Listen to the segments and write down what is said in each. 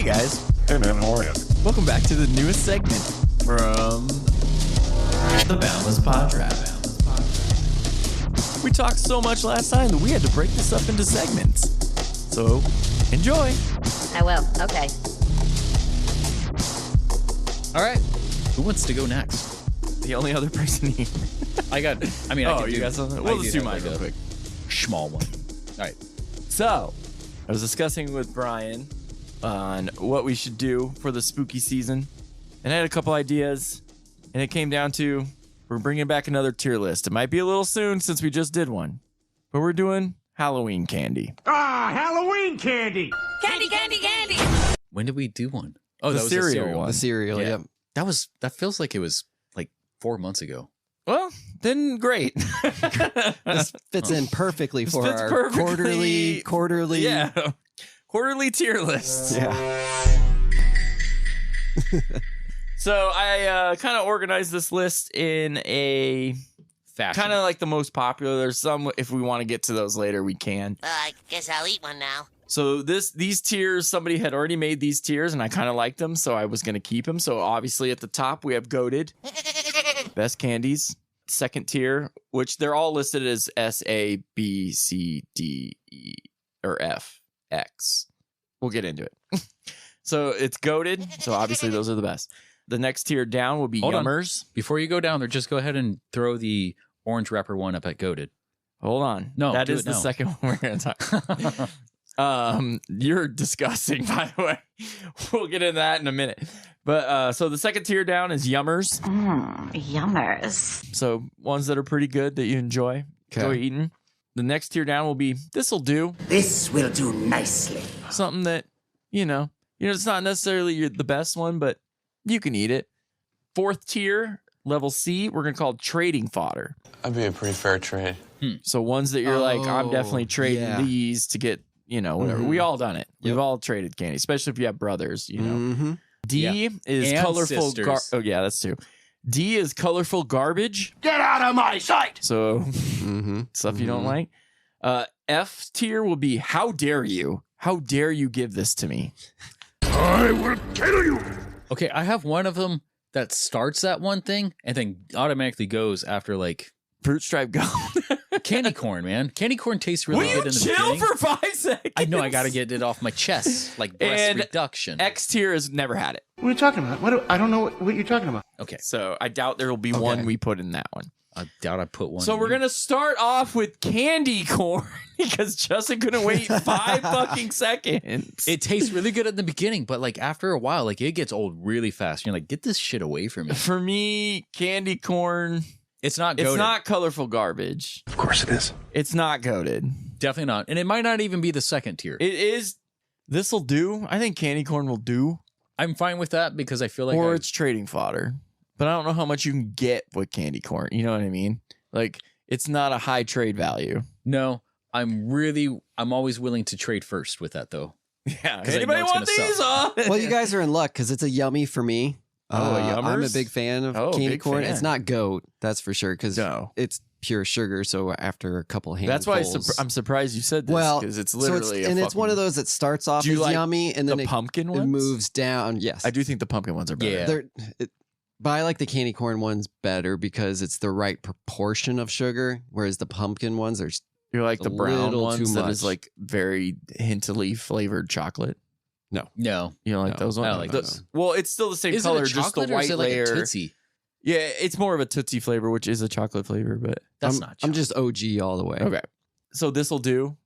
Hey guys, Hey man, how are you? welcome back to the newest segment from the Boundless PodTrap. We talked so much last time that we had to break this up into segments. So, enjoy. I will. Okay. All right. Who wants to go next? The only other person here. I got you got something? We'll just do mine real quick. Small one. All right. So, I was discussing with Brian on what we should do for the spooky season, and I had a couple ideas, and it came down to we're bringing back another tier list. It might be a little soon since we just did one, but we're doing Halloween candy. Halloween candy! Candy, candy, candy. When did we do one? Oh, The that was cereal the one. The cereal, Yeah. yep. That feels like it was like 4 months ago. Well, then great. This fits in perfectly for fits our perfectly- quarterly. Yeah. Quarterly tier lists. Yeah. So I kind of organized this list in a Fashion. kind of like the most popular. There's some, if we want to get to those later, we can. I guess I'll eat one now. So these tiers, somebody had already made these tiers, and I kind of liked them, so I was going to keep them. So obviously at the top, we have Goated, best candies. Second tier, which they're all listed as S, A, B, C, D, E, or F, X. We'll get into it. So it's Goated, so obviously those are the best. The next tier down will be Hold on. Yummers. Before you go down there, just go ahead and throw the orange wrapper one up at Goated. Hold on. No, that do is it the now. second one we're going to talk. You're disgusting, by the way. We'll get into that in a minute. But so the second tier down is Yummers. Yummers. So ones that are pretty good that you enjoy eating. The next tier down will be This'll Do. This will do nicely. Something that, it's not necessarily the best one, but you can eat it. Fourth tier, level C, we're going to call trading fodder. That'd be a pretty fair trade. So ones that you're like, I'm definitely trading yeah. these to get, whatever. Mhm. We all done it. We've Yep. all traded candy, especially if you have brothers, Mm-hmm. D is And colorful. sisters. Oh, yeah, that's two. D is colorful garbage. Get out of my sight! So Mm-hmm. stuff you don't like. F tier will be how dare you? How dare you give this to me? I will kill you! Okay, I have one of them that starts that one thing and then automatically goes after like Fruit stripe gum. candy corn, man. Candy corn tastes really Will good you in the chill beginning. for 5 seconds? I know I got to get it off my chest, like breast And reduction. X tier has never had it. What are you talking about? I don't know what you're talking about. Okay, So I doubt there will be one we put in that one. I doubt I put one. So in we're you. going to start off with candy corn because Justin couldn't wait 5 fucking seconds. It tastes really good at the beginning, but like after a while, like it gets old really fast. You're like, get this shit away from me. For me, candy corn, It's not it's goated. not colorful garbage. Of course it is. It's not goated. Definitely not. And it might not even be the second tier. It is. This'll do. I think candy corn will do. I'm fine with that because I feel like Or it's trading fodder. But I don't know how much you can get with candy corn. You know what I mean? Like, it's not a high trade value. no, I'm always willing to trade first with that though. Yeah. 'Cause I Anybody know it's want gonna these on? Well, you guys are in luck because it's a yummy for me. Oh, I'm a Yummers? big fan of Oh, candy big corn. fan. It's not goat, that's for sure, because No. it's pure sugar. So after a couple handfuls, That's why I'm surprised you said this. well, because it's so literally it's one of those that starts off Do you as like yummy and then the pumpkin it ones? moves down. Yes, I do think the pumpkin ones are better. Yeah. They're, but I like the candy corn ones better because it's the right proportion of sugar, whereas the pumpkin ones are. You're like A the brown little ones too that is much. like very hintily flavored chocolate. No. You don't like No, those I ones? don't like those. Well, it's still the same Is color, it a just the chocolate or white is it like layer. a Tootsie? Yeah, it's more of a Tootsie flavor, which is a chocolate flavor, but That's I'm, not I'm chocolate. just OG all the way. okay. So this'll do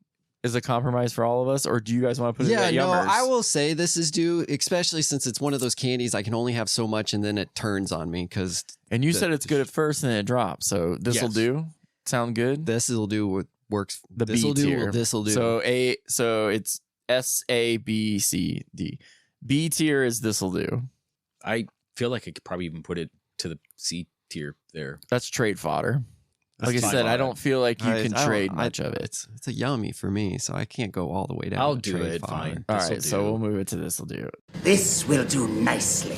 is a compromise for all of us, or do you guys want to put it Yeah, at no, Yummers? I will say this is due, especially since it's one of those candies I can only have so much and then it turns on me because And you the- said it's good at first and then it drops. So this'll Yes. do. Sound good? this will do what works. The This will B do tier. what this will do. So it's S A B C D. B tier is this'll do. I feel like I could probably even put it to the C tier there. That's trade fodder. That's Like I fine. said, I don't feel like you I can don't- trade I- much of it. It's a yummy for me, so I can't go all the way down. I'll to do trade it, fodder. fine. All This'll right, so do. we'll move it to this'll do. This will do nicely.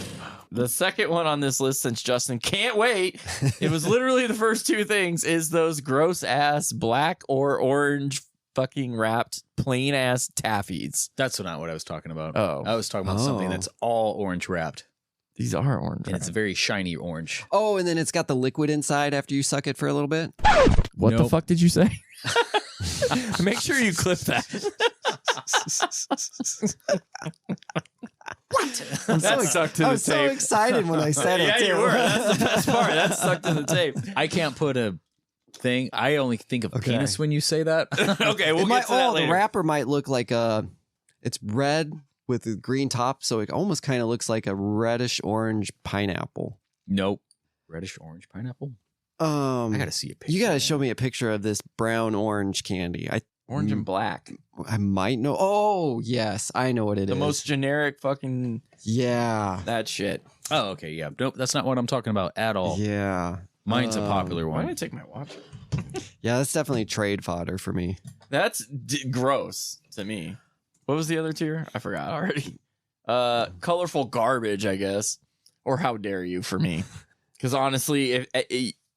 The second one on this list, since Justin can't wait, it was literally the first two things, is those gross ass black or orange fucking wrapped plain ass taffies. That's not what I was talking about. Oh. I was talking about something that's all orange wrapped. These are orange. And it's very shiny orange. Oh, and then it's got the liquid inside after you suck it for a little bit. What the Nope. fuck did you say? Make sure you clip that. I'm That sucked to I the was so tape. excited when I said it. Yeah, too. you were. That's the best part. That stuck to the tape. I can't put a thing. I only think of Okay. penis when you say that. Okay, we'll It get might, to that the later. wrapper might look like it's red with a green top, so it almost kind of looks like a reddish orange pineapple. Nope. Reddish orange pineapple. I I gotta see a picture. You gotta show me a picture of this brown orange candy. Orange and black. I might know. Oh yes, I know what it is. The most generic fucking Yeah. that shit. Oh, okay. Yeah. Nope. That's not what I'm talking about at all. Yeah. Mine's a popular Why did I one. take my watch? Yeah, that's definitely trade fodder for me. That's gross to me. What was the other tier? I forgot already. Colorful garbage, I guess. Or how dare you for me. Because honestly, if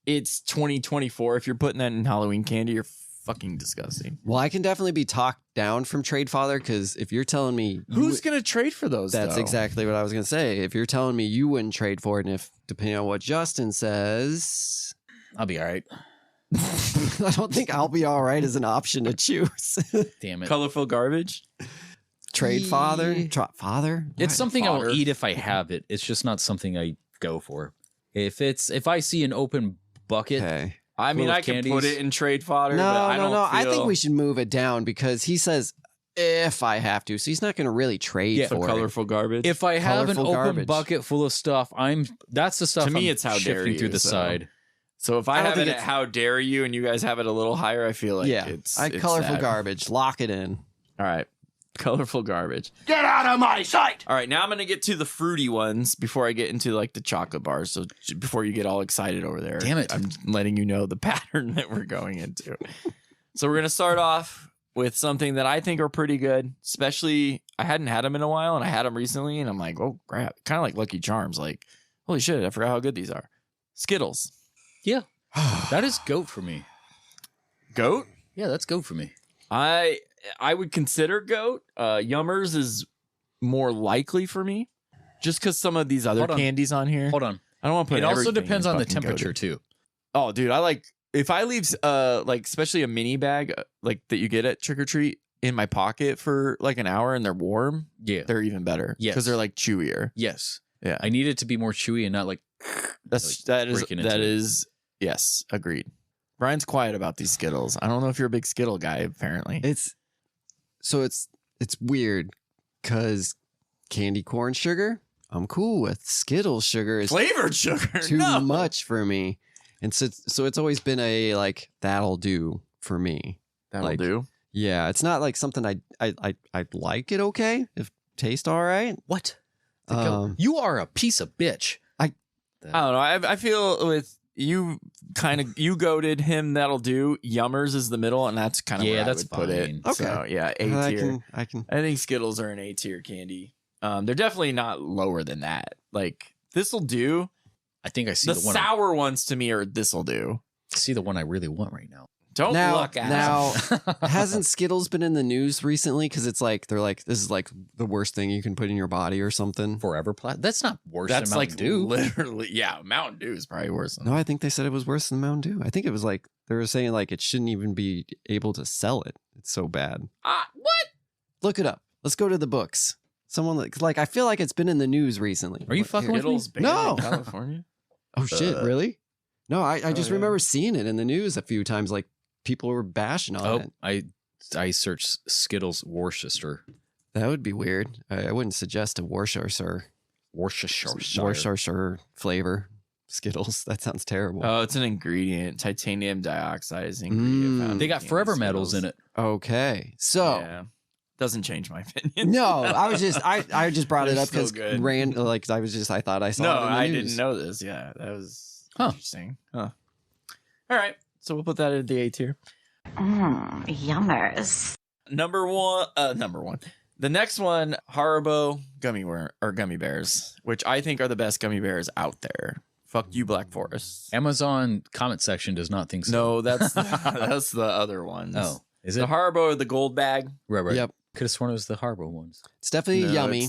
it's 2024. If you're putting that in Halloween candy, you're fucking disgusting. Well, I can definitely be talked down from trade fodder because if you're telling me Who's going to trade for those, that's though? exactly what I was gonna say. If you're telling me you wouldn't trade for it, and if depending on what Justin says, I'll be all right. I don't think I'll be all right as an option to choose. Damn it. Colorful garbage? Trade father, father. It's Why? something fodder. I'll eat if I have it. It's just not something I go for. If I see an open bucket, Okay. I mean, Full of I can candies? put it in trade fodder, No, but I don't I think feel- we should move it down because he says if I have to, so he's not going to really trade Yeah, So for it. colorful garbage. if I have an Colorful open garbage. bucket full of stuff, that's the stuff To me, I'm it's how dare shifting you, through the so- side. So if I I don't have it think at it's- how dare you and you guys have it a little higher, I feel like yeah, it's colorful that. garbage. Lock it in. All right. Colorful garbage. Get out of my sight! All right, now I'm going to get to the fruity ones before I get into like the chocolate bars. So before you get all excited over there. Damn it. I'm letting you know the pattern that we're going into. So we're going to start off with something that I think are pretty good, especially I hadn't had them in a while and I had them recently and I'm like, oh crap, kind of like Lucky Charms. Like, holy shit, I forgot how good these are. Skittles. Yeah, that is goat for me. Goat? Yeah, that's goat for me. I would consider goat. Yummers is more likely for me, just because some of these other Hold on. candies on here. Hold on. I don't want to put. It also everything depends in on the fucking temperature goated. too. Oh, dude, I like if I leave like especially a mini bag like that you get at Trick or Treat in my pocket for like an hour and they're warm. Yeah. They're even better. Yes. because they're like chewier. Yes. Yeah, I need it to be more chewy and not like. that breaking into it. is yes, agreed. Brian's quiet about these Skittles. I don't know if you're a big Skittle guy. Apparently, It's weird because candy corn sugar I'm cool with. Skittles sugar is flavored sugar. too No. much for me, and so it's always been a like that'll do for me. That'll like, do. Yeah, it's not like something I like it okay if taste all right. What? The goat. You are a piece of bitch. I don't know. I feel with you you goated him. That'll do. Yummers is the middle, and that's kind of Yeah, where that's I would put it. fine. Okay. So, yeah, A tier. I can. I think Skittles are an A tier candy. They're definitely not lower than that. Like this'll do. I think I see The the one. sour ones to me are this'll do. I see the one I really want right now. Don't look at now them. hasn't Skittles been in the news recently? Because it's like they're like this is like the worst thing you can put in your body or something. Forever Plat. That's not worse That's than Mountain like Dew. literally, yeah. Mountain Dew is probably worse than No, I think they said it was worse than Mountain Dew. I think it was like they were saying like it shouldn't even be able to sell it. It's so bad. what? Look it up. Let's go to the books. Someone like I feel like it's been in the news recently. Are you What- fucking with me? Skittles banned No. in California? Oh shit! Really? No, I just yeah. remember seeing it in the news a few times. Like people were bashing on it. I searched Skittles Worcester. That would be weird. I wouldn't suggest a Worcestershire flavor Skittles. That sounds terrible. Oh, it's an ingredient. Titanium dioxide is an ingredient. Mm. found They in got candy forever metals Skittles. in it. Okay, so Yeah. Doesn't change my opinion. no, I just brought it They're up because still good. I thought I saw No, it in the I news. didn't know this. Yeah, that was Huh. interesting. Huh. All right, so we'll put that in the A tier. Yummers. Number one. The next one, Haribo gummy bears, which I think are the best gummy bears out there. Fuck you, Black Forest. Amazon comment section does not think so. No, that's that's the other ones. Oh. Is The it? Haribo, the gold bag. Right. Yep. Could have sworn it was the Haribo ones. It's definitely No, yummy.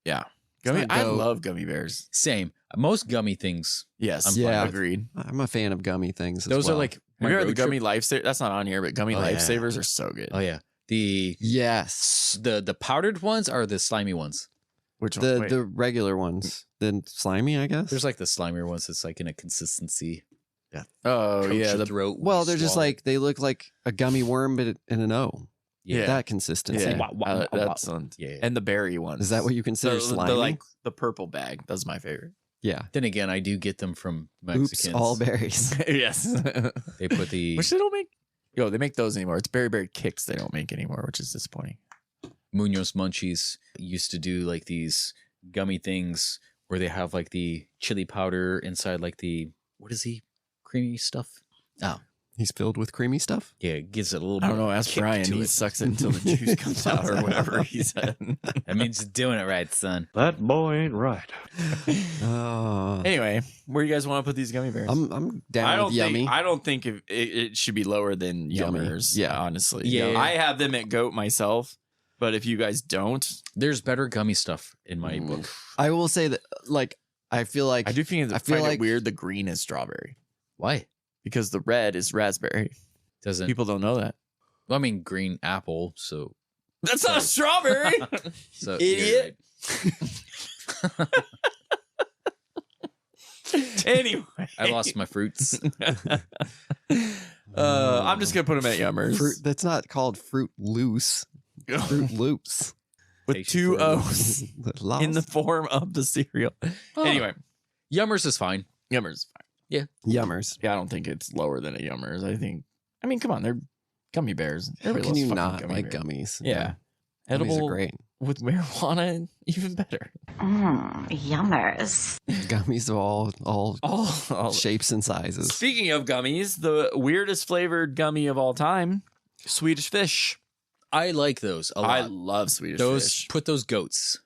Yeah. Gummy. not I goat. love gummy bears. Same. Most gummy things. Yes. I'm fine Yeah. with. Agreed. I'm a fan of gummy things. Those are like Have my you heard the road trip- gummy lifesaver? That's not on here, but gummy Oh, yeah. lifesavers are so good. Oh yeah. The yes, the powdered ones are the slimy ones. Which one? Wait. the regular ones. Then slimy, I guess. There's like the slimier ones that's like in a consistency. oh Coat yeah, your the throat. well, they're just swallow. like they look like a gummy worm, but in an O. Yeah. That consistency. yeah. Wah, wah, wah, That's wah. on. Yeah. And the berry ones. Is that what you consider slimy? the like the purple bag? That's my favorite. Yeah. Then again, I do get them from Oops, Mexicans. all berries. yes. They put the Which they don't make. Yo, they make those anymore. It's berry kicks they don't make anymore, which is disappointing. Munoz Munchies used to do like these gummy things where they have like the chili powder inside like the what is he creamy stuff? Oh He's filled with creamy stuff. yeah, it gives it a little. I don't bit know. of Ask kick Brian. to He it. sucks it until the juice comes out or whatever he said. That means doing it right, son. That boy ain't right. Anyway, where do you guys want to put these gummy bears? I'm down I don't with yummy. think I don't think it should be lower than Yummy. Yummers. Yeah. honestly. Yeah. I have them at Goat myself, but if you guys don't, There's better gummy stuff in my book. I will say that, like, I feel like I do I feel find like- it weird. The green is strawberry Why because the red is raspberry. doesn't People don't know that. Well, I mean green apple, so That's not a strawberry. so Idiot. you're right. Anyway, I lost my fruits. I'm just gonna put them at Yummers fruit. That's not called Fruit Loose. Fruit Loops. with Takes two you for a loop. O's Louse. in the form of the cereal. Oh. Anyway, Yummers is fine. Yummers. Fine. Yummers. Yeah, I don't think it's lower than a Yummers. I mean, come on, they're gummy bears. How Everybody can you loves not fucking like bears. gummies? Yeah. Gummies Edible are great. with marijuana, even better. Yummers. Gummies of all Oh, shapes and sizes. speaking of gummies, the weirdest flavored gummy of all time, Swedish Fish. I like those a lot. I love Swedish those Fish. put those goats.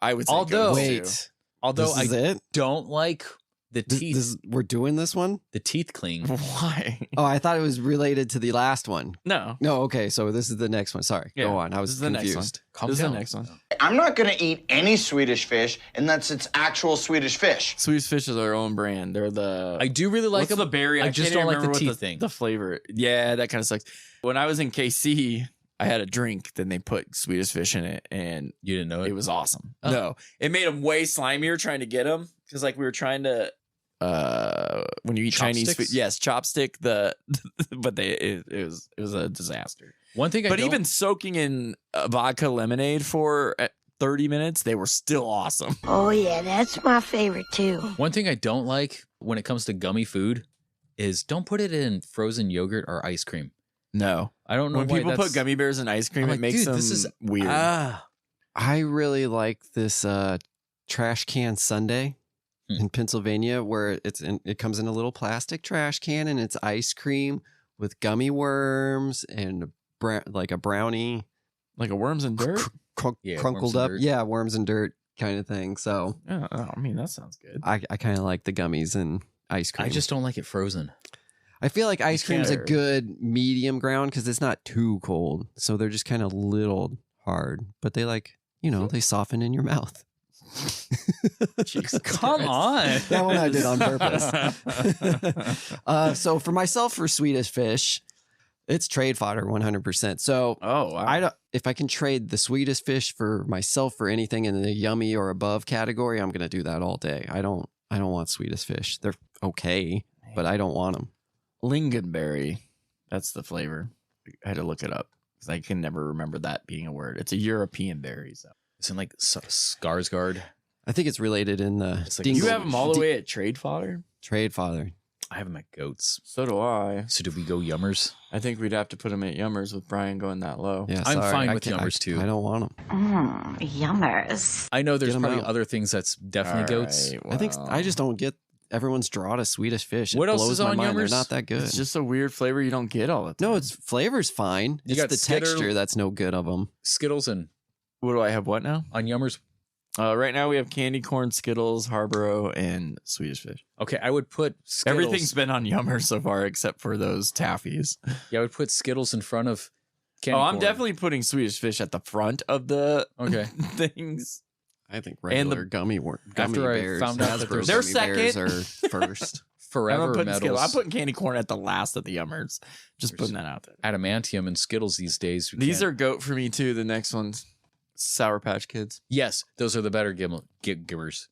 I would say although- goats, too. Wait, Although this is I it? don't like the teeth. We're doing this one? The teeth cling. Why? Oh, I thought it was related to the last one. No. No, okay, so this is the next one. Sorry. Yeah, Go on. I was this is the next one. confused. Calm This is down. the next one. I'm not gonna eat any Swedish fish unless it's actual Swedish fish. Swedish Fish is their own brand. They're the I do really like what's them. the berry. I I just can't don't like remember the what teeth thing. The flavor. Yeah, that kind of sucks. When I was in KC, I had a drink. Then they put Swedish Fish in it, and You didn't know it? it was awesome. Oh. No, it made them way slimier trying to get them because like we were trying to when you eat Chinese food, Chopsticks? yes, chopstick but it was a disaster. One thing I But don't, even soaking in vodka lemonade for 30 minutes, they were still awesome. Oh, yeah, that's my favorite, too. one thing I don't like when it comes to gummy food is don't put it in frozen yogurt or ice cream. No, I don't know when why people that's- put gummy bears in ice cream, I'm it like, makes dude, them this is weird. I really like this trash can sundae in Pennsylvania, where it comes in a little plastic trash can, and it's ice cream with gummy worms and like a brownie, Like a worms and dirt. Yeah, crunkled worms and up. dirt. Yeah, worms and dirt kind of thing. So Yeah, I mean that sounds good. I kind of like the gummies and ice cream. I just don't like it frozen. I feel like ice cream's a can't- good medium ground because it's not too cold. So they're just kind of little hard, but they they soften in your mouth. Jesus Come Christ. on. That one I did on purpose. So for myself, for Swedish Fish, it's trade fodder 100%. So Oh, wow. if I can trade the Swedish Fish for myself for anything in the yummy or above category, I'm going to do that all day. I don't want Swedish Fish. They're okay, but I don't want them. Lingonberry. That's the flavor. I had to look it up because I can never remember that being a word. It's a European berry. So Isn't like Skarsgård? I think it's related in the It's like- you Dingle- have them all the way at trade fodder. trade fodder. I have them at goats. So do I. So do we go Yummers? I think we'd have to put them at Yummers with Brian going that low. Yeah, I'm sorry. fine I with can't- Yummers, too. I don't want them. Yummers. I know there's Get 'em probably out. other things that's definitely All goats. right, I think well, I just don't get everyone's draw to Swedish Fish. It What else blows is my on mind. They're Yummers? not that good. It's just a weird flavor you don't get all the time. no, it's flavor's fine. You It's got the Skitter- texture that's no good of them. Skittles and What do I have? What now? on Yummers. Right now we have candy corn, Skittles, Harborough, and Swedish Fish. Okay, I would put Skittles. Everything's been on Yummers so far except for those taffies. Yeah, I would put Skittles in front of Candy I'm corn. definitely putting Swedish Fish at the front of the Okay. things. I think And the- regular gummy After I bears. found out that Hasbro there's- They're gummy bears second. are first. Forever metals. I'm putting candy corn at the last of the yummers. Just putting that out there. Adamantium and Skittles these days. These are goat for me too. The next one's Sour Patch Kids. Yes, those are the better givers.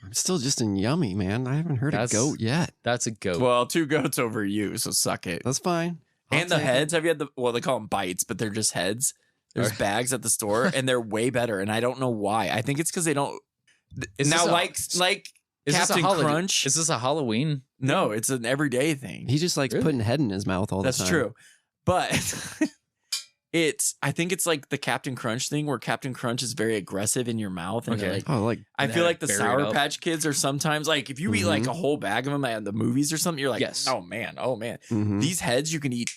I'm still just in yummy, man. I haven't heard That's- a goat yet. That's a goat. Well, 2 goats over you, so suck it. That's fine. I'll And the take it. heads. Have you had they call them bites, but they're just heads. There's bags at the store, and they're way better. And I don't know why. I think it's because they don't. Is Now, this like is this a Captain holiday- Crunch. Is this a Halloween? No, it's an everyday thing. He just likes Really? putting head in his mouth all the That's time. true. But I think it's like the Captain Crunch thing where Captain Crunch is very aggressive in your mouth. And Okay. like, Oh, like I And feel then like the bury it Sour up. Patch Kids are sometimes like if you eat like a whole bag of them at the movies or something, you're like, Yes. oh man. mhm. These heads you can eat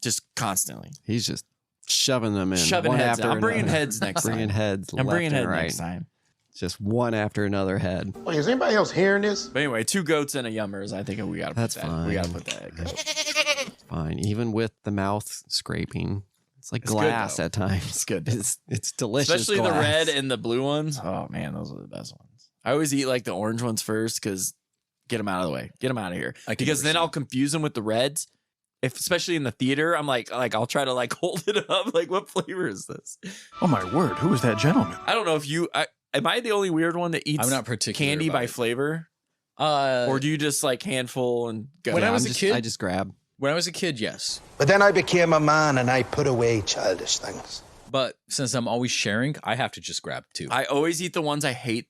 just constantly. He's just shoving them in. Shoving one heads. after I'm bringing another. heads next time. Bringing heads. I'm bringing left heads and right. next time. Just one after another head. Wait, is anybody else hearing this? But anyway, 2 goats and a yummers. I think we got to put That's that. fine. We got to put that. At goat. Fine. Even with the mouth scraping. It's like It's good, glass though. at times. It's good. It's delicious. Especially the glass. red and the blue ones. Oh man, those are the best ones. I always eat like the orange ones first because get them out of the way. Get them out of here. Because then I'll confuse them with the reds. Especially in the theater, I'm like I'll try to like hold it up. Like, what flavor is this? Oh my word, who is that gentleman? I don't know if am I the only weird one that eats I'm not particular candy about by it. flavor? Or do you just like handful and go? When I was a just- kid- I just grab. When I was a kid, yes. But then I became a man and I put away childish things. But since I'm always sharing, I have to just grab 2. I always eat the ones I hate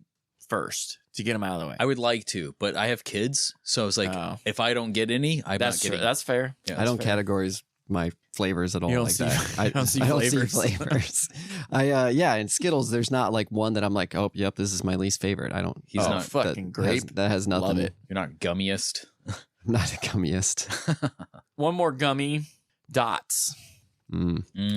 first to get them out of the way. I would like to, but I have kids, so it's like Oh. if I don't get any, I'm That's not getting. that's fair. Yeah, I don't fair. categorize my flavors at all You don't like see- that. you don't see I don't see flavors. flavors. Yeah, in Skittles, there's not like one that I'm like, oh, yep, this is my least favorite. I don't. He's Oh, not fucking that has, grape. that has nothing. Love it. You're not gummiest. I'm not a gummiest. One more gummy. Dots.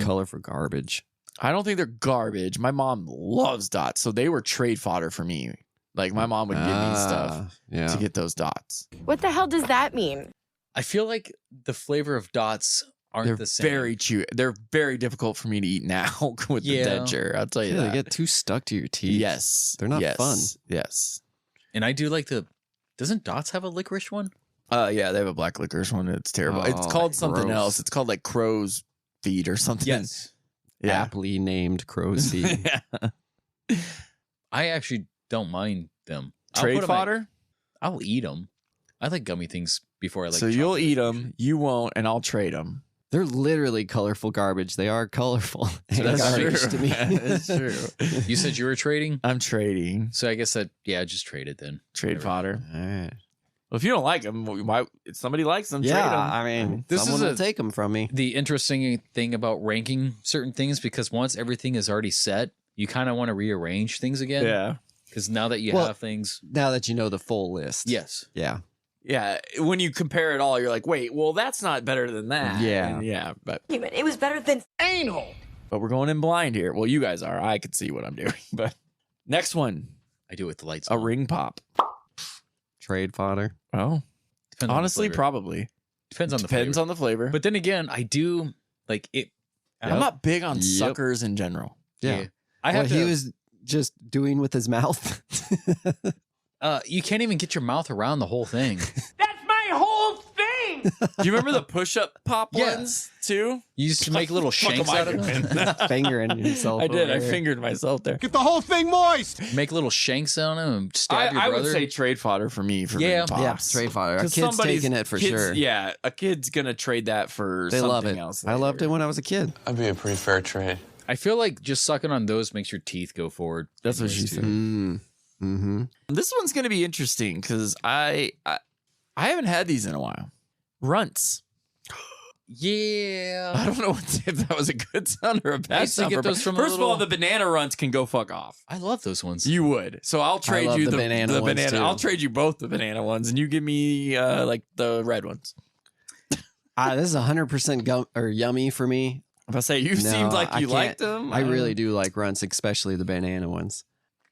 Colorful garbage. I don't think they're garbage. My mom loves dots, so they were trade fodder for me. Like my mom would give me stuff Yeah. to get those dots. What the hell does that mean? I feel like the flavor of dots aren't They're the same. very chewy. They're very difficult for me to eat now with Yeah. the denture. I'll tell you Yeah, that. they get too stuck to your teeth. Yes, They're not yes, fun. Yes. And I do like the. Doesn't Dots have a licorice one? Yeah, they have a black licorice one. It's terrible. It's Oh, called something gross. else. It's called like crow's feet or something. Yeah. Aptly named crow's feet. Yeah. I actually don't mind them. I'll Trade put 'em at- fodder. I'll eat them. I like gummy things before I like. So you'll chocolate. eat them, you won't, and I'll trade them. They're literally colorful garbage. They are colorful. and That's garbage true. to me. That's true. You said you were trading, I'm trading so I guess that just trade it then. trade Whatever. fodder. All right. Well, if you don't like them, why? If somebody likes them, Yeah, trade them. I mean, This someone is will take them from me. The interesting thing about ranking certain things, because once everything is already set, you kind of want to rearrange things again. yeah, Because now that you Well- have things, Now that you know the full list. yes. Yeah. yeah. When you compare it all, you're like, wait, well, that's not better than that. Yeah. And yeah. But It was better than we're going in blind here. Well, you guys are. I can see what I'm doing. But next one, I do it with the lights. a on. ring pop. Trade fodder. Oh, Depends on the honestly, flavor. probably depends on the depends flavor. on the flavor. But then again, I do like it. I'm not big on Yep. suckers in general. Yeah. I have What to. he was just doing with his mouth. You can't even get your mouth around the whole thing. That's my whole thing! Do you remember the push-up pop Yeah. ones too? You used to make little shanks out of them. Fingering himself. I did. over I here. fingered myself there. Get the whole thing moist! Make little shanks on them and stab your I brother. would say trade fodder for me for Yeah. ring pops. Yeah, trade fodder. A 'Cause kid's somebody's- taking it for kids- sure. Yeah, a kid's gonna trade that for They something love it. else. I loved it when I was a kid. That'd be a pretty fair trade. I feel like just sucking on those makes your teeth go forward. That's what she Anyways, said. too. Mm-hmm. This one's gonna be interesting because I haven't had these in a while. Runts. Yeah. I don't know if that was a good sound or a I bad used to sound. get for- those from a First of all, little- the banana runts can go fuck off. I love those ones. You would. So I'll trade love you the the banana ones, banana. too. I'll trade you both the banana ones, and you give me like the red ones. This is 100% gum or yummy for me. If I say you No, seemed like I you can't- liked them, I really do like runts, especially the banana ones.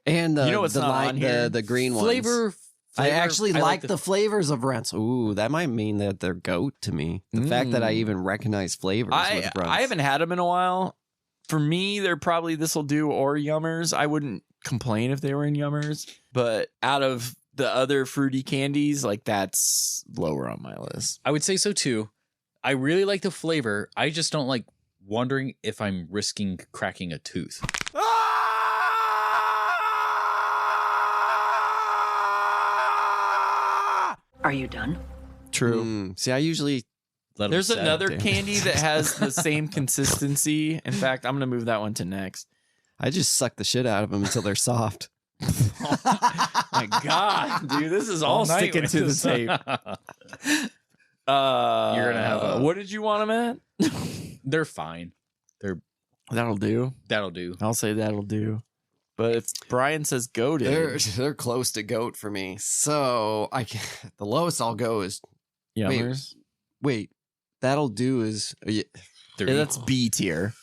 And the You know what's the not on here? the green ones. Flavor I Flavor, actually I like the flavors of runts. Ooh, that might mean that they're goat to me. The fact that I even recognize flavors with runts. I haven't had them in a while. For me, they're probably this'll do or yummers. I wouldn't complain if they were in yummers, but out of the other fruity candies, like that's lower on my list. I would say so too. I really like the flavor. I just don't like wondering if I'm risking cracking a tooth. Are you done? True. See, I usually There's another damn. candy that has the same consistency. In fact, I'm going to move that one to next. I just suck the shit out of them until they're soft. My God, dude, this is all night sticking with to the this. tape. You're gonna have what did you want them at? They're fine. That'll do. That'll do. I'll say that'll do. But if Brian says goated, They're close to goat for me. So the lowest I'll go is yummers. wait. That'll do is Yeah, that's B tier.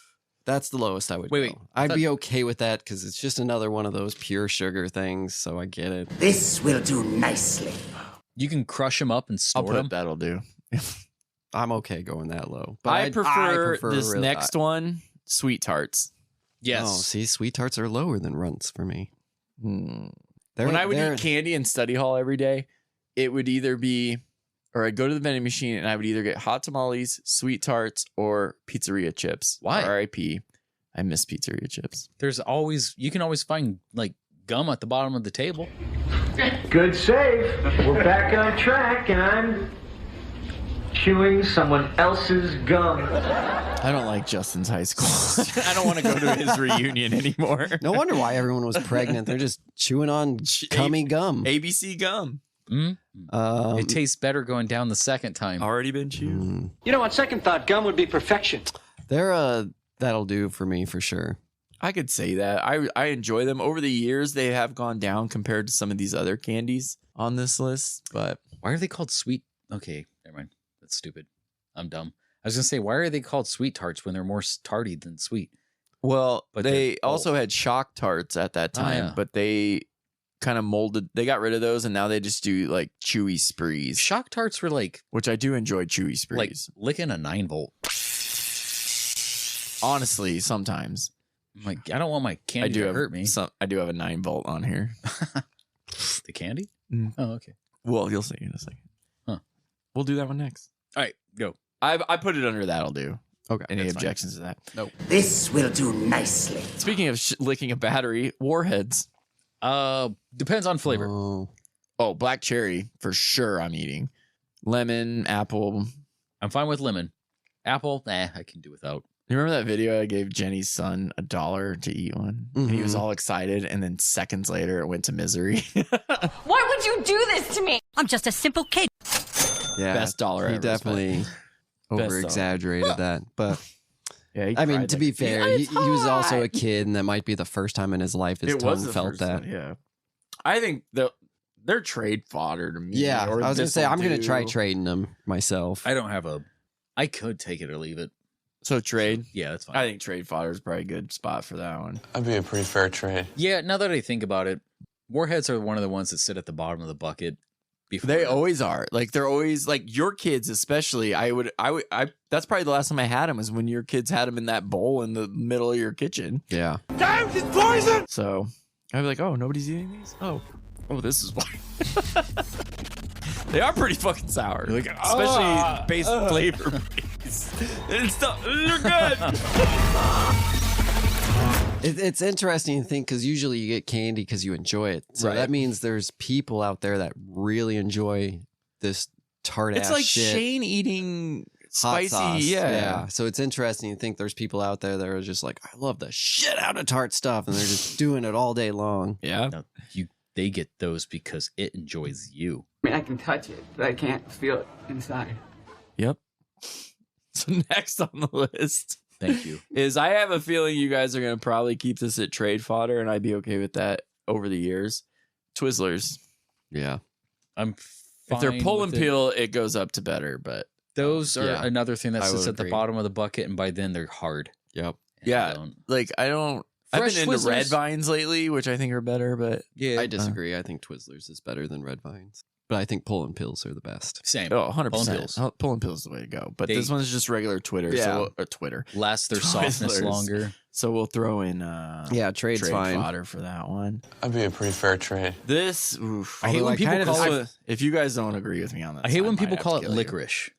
that's the lowest I would Wait. go. I'd be okay with that because it's just another one of those pure sugar things. So I get it. This will do nicely. You can crush them up and I'll store put them. that'll do. I'm okay going that low. But I prefer this really- next one, sweet tarts. Yes. Oh, see, sweet tarts are lower than runts for me. When I would eat candy in study hall every day, it would either be, or I'd go to the vending machine and I would either get hot tamales, sweet tarts, or pizzeria chips. Why? R.I.P. I miss pizzeria chips. You can always find like gum at the bottom of the table. Good save. We're back on track, and I'm chewing someone else's gum. I don't like Justin's high school. I don't want to go to his reunion anymore. No wonder why everyone was pregnant. They're just chewing on cummy gum. ABC gum. It tastes better going down the second time. Already been chewed. You know, on second thought, gum would be perfection. That'll do for me for sure. I could say that. I enjoy them. Over the years, they have gone down compared to some of these other candies on this list. But Why are they called sweet? Okay, never mind. That's stupid. I'm dumb. I was gonna say, why are they called sweet tarts when they're more tarty than sweet? well, But they they're also had shock tarts at that time, yeah. but they kind of molded. They got rid of those, and now they just do like chewy sprees, Shock tarts were like which I do enjoy. Chewy like sprees, licking a 9-volt. honestly, sometimes I'm like, I don't want my candy to hurt me. I do have a 9-volt on here. The candy? Mm. Oh, okay. Well, you'll see in a second. Huh. We'll do that one next. All right, go. I put it under that'll do. Okay. Any that's fine. objections to that? Nope. This will do nicely. Speaking of licking a battery, Warheads. Depends on flavor. Oh, black cherry for sure. I'm eating lemon, apple. I'm fine with lemon. Apple, I can do without. You remember that video I gave Jenny's son $1 to eat one? And he was all excited, and then seconds later it went to misery. Why would you do this to me? I'm just a simple kid. Yeah, Best dollar he ever definitely dollar. over exaggerated that. But Yeah, he I mean, cried to that- be fair, he It's was also a hot. kid, and that might be the first time in his life his It tongue was the felt first that. one, yeah. I think they're trade fodder to me. Yeah, or I was gonna say this'll I'm gonna try do. trading them myself. I could take it or leave it. So trade. Yeah, that's fine. I think trade fodder is probably a good spot for that one. That'd be a pretty fair trade. Yeah, now that I think about it, Warheads are one of the ones that sit at the bottom of the bucket. Before They always are. Like they're always like your kids, especially. I that's probably the last time I had them was when your kids had them in that bowl in the middle of your kitchen. Yeah. Damn, it's poison! So I'd be like, oh, nobody's eating these. Oh, this is why. They are pretty fucking sour. Like especially base flavor base. It's they're good. It's interesting to think because usually you get candy because you enjoy it. So Right. that means there's people out there that really enjoy this tart It's ass like shit. Shane eating Hot spicy. sauce. Yeah. So it's interesting to think there's people out there that are just like, I love the shit out of tart stuff, and they're just doing it all day long. Yeah. No, they get those because it enjoys you. I mean, I can touch it, but I can't feel it inside. Yep. So next on the list Thank you. is I have a feeling you guys are going to probably keep this at trade fodder, and I'd be okay with that over the years. Twizzlers. Yeah. I'm If they're fine pull with and it. peel, it goes up to better, but Those are Yeah, another thing that I sits would at the agree. bottom of the bucket, and by then they're hard. Yep. And I yeah, don't- like I don't I've been Fresh into Twizzlers- Red Vines lately, which I think are better, but Yeah, I disagree. I think Twizzlers is better than Red Vines. But I think Pull and Pills are the best. same. oh, 100%. Pulling pills. Pulling pills is the way to go. But They- this one's just regular Twitter. Yeah. So, or Twitter. Last their softness Twizzlers. longer. So we'll throw in Yeah, trade's trade fine. fodder for that one. That'd be a pretty fair trade. This, oof, I hate although when people kinda call just- it- If you guys don't agree with me on that, I hate when might people have call to it kill you. licorice,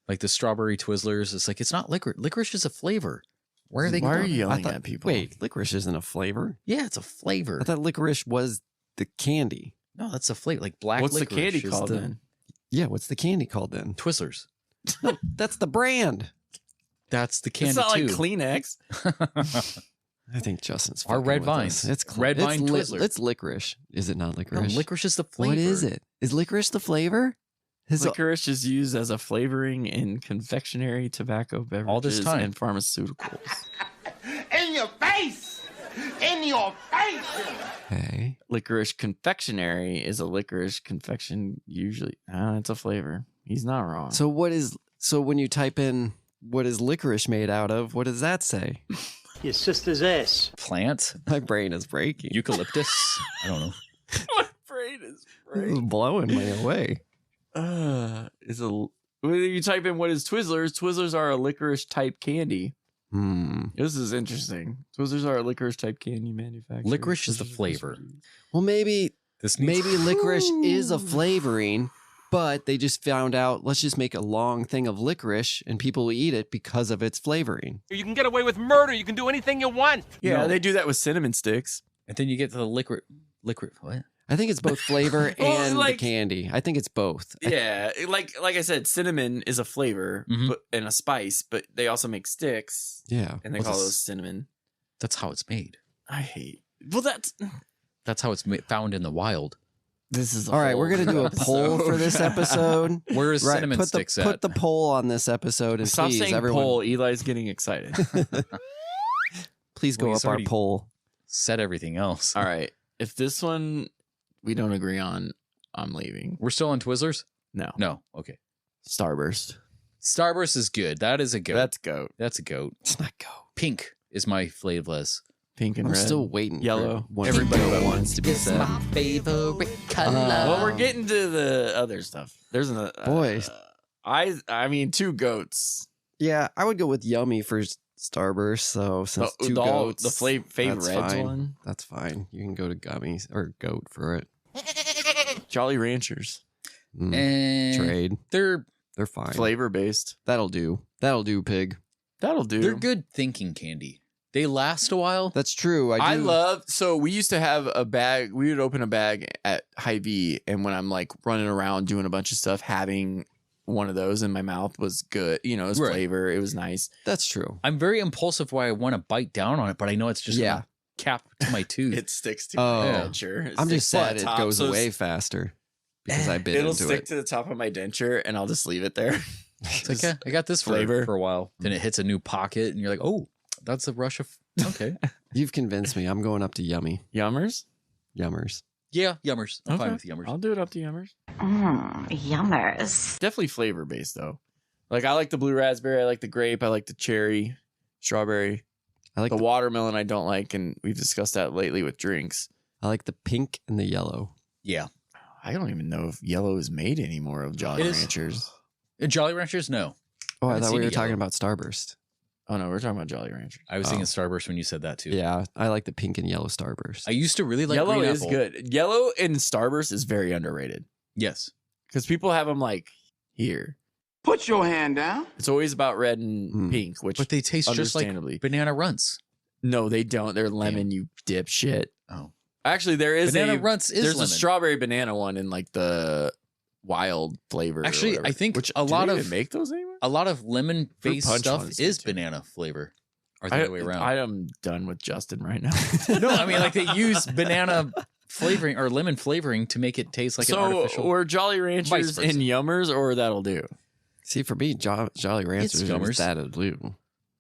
like the strawberry Twizzlers. It's like it's not licorice. Licorice is a flavor. Where are they? Why are going? you yelling thought- at people? Wait, licorice isn't a flavor? Yeah, it's a flavor. I thought licorice was the candy. No, that's a flavor. Like black. What's the licorice candy is called the then? Yeah, what's the candy called then? Twizzlers. No, that's the brand. That's the candy It's not too. like Kleenex. I think Justin's Our fucking Red with Vines. us. It's Red it's Vine Twizzler. It's licorice. Is it not No, licorice? licorice is the flavor. What is it? Is licorice the flavor? Is Licorice is used as a flavoring in confectionery, tobacco, beverages, All this time. and pharmaceuticals. In your face! In your face! Okay. Licorice confectionery is a licorice confection. Usually, it's a flavor. He's not wrong. So when you type in what is licorice made out of, what does that say? Your sister's ass. Plant. My brain is breaking. Eucalyptus. I don't know. my brain is This is blowing me away. is a when you type in what is Twizzlers? Twizzlers are a licorice type candy. This is interesting. Twizzlers are a licorice type candy manufacturer. Licorice is the flavor. Well, maybe This needs- maybe licorice is a flavoring, but they just found out let's just make a long thing of licorice and people will eat it because of its flavoring. You can get away with murder. You can do anything you want. Yeah, No. they do that with cinnamon sticks. And then you get to the liquid. What? I think it's both flavor Well, and like- the candy. I think it's both. Yeah, like I said, cinnamon is a flavor Mhm. but and a spice, but they also make sticks Yeah. and they What's call a those cinnamon. That's how it's made. I hate. Well, that's That's how it's found in the wild. this is a All right, whole we're gonna do a poll for this episode. Where is cinnamon put sticks the, at? Put the poll on this episode and Stop please, saying everyone, poll. Eli's getting excited. please go Well, up he's our already- poll. Said everything else. All right, if this one we don't agree on, I'm leaving. We're still on Twizzlers? No, No. Okay. Starburst. Starburst is good. That is a goat. That's goat. That's a goat. It's not go. Pink is my flaveless. Pink and I'm red. still waiting. Yellow. For one Everybody goat but wants to be said. favorite Well, we're getting to the other stuff. There's an Boys. I mean, two goats. Yeah, I would go with yummy for Starburst. So since two goats, the favorite that's reds fine. one. That's fine. You can go to gummies or goat for it. Jolly Ranchers. And Trade. they're fine. Flavor based. That'll do. That'll do, pig. That'll do. they're good thinking candy. They last a while. That's true. I do. love, so we used to have a bag, we would open a bag at Hy-Vee, and when I'm like running around doing a bunch of stuff, having one of those in my mouth was good. You know, it was Right. flavor. It was nice. That's true. I'm very impulsive why I want to bite down on it, but I know it's just Yeah. gonna cap to my tooth. It sticks to Oh. my denture. It I'm sticks just to the sad it top, goes so away faster because I bit It'll into stick it. to the top of my denture, and I'll just leave it there. It's like, yeah, I got this Flavor. for a while. Then it hits a new pocket, and you're like, oh, that's a rush of. Okay. You've convinced me. I'm going up to yummy. Yummers? Yummers. Yeah, yummers. I'm fine Okay. with yummers. I'll do it up to Yummers. Yummers. Definitely flavor based though. Like I like the blue raspberry, I like the grape, I like the cherry, strawberry. I like The the, watermelon I don't like, and we've discussed that lately with drinks. I like the pink and the yellow. Yeah. I don't even know if yellow is made anymore of Jolly It is. Ranchers. Jolly Ranchers? No. Oh, I haven't thought seen we a were talking yellow. about Starburst. Oh no, we're talking about Jolly Ranchers. I was thinking Starburst when you said that too. Yeah, I like the pink and yellow Starburst. I used to really like Yellow green is apple. good. Yellow and Starburst is very underrated Yes. because people have them like here. Put your hand down. It's always about red and pink, which But they taste just like understandably. banana runts. No, they don't. They're lemon, you dipshit. Oh. Actually, there is Banana a runts is there's lemon. a strawberry banana one in like the wild flavor. or Actually, whatever. I think which a do lot they of- even make those anymore. A lot of lemon based punch stuff ones is do too. banana flavor. Or the other way around. I am done with Justin right now. No, I mean like they use banana flavoring or lemon flavoring to make it taste like an so artificial. or Jolly Vice Ranchers versa. and Yummers, or that'll do. See, for me, Jolly Ranchers Yummers. is that'll do.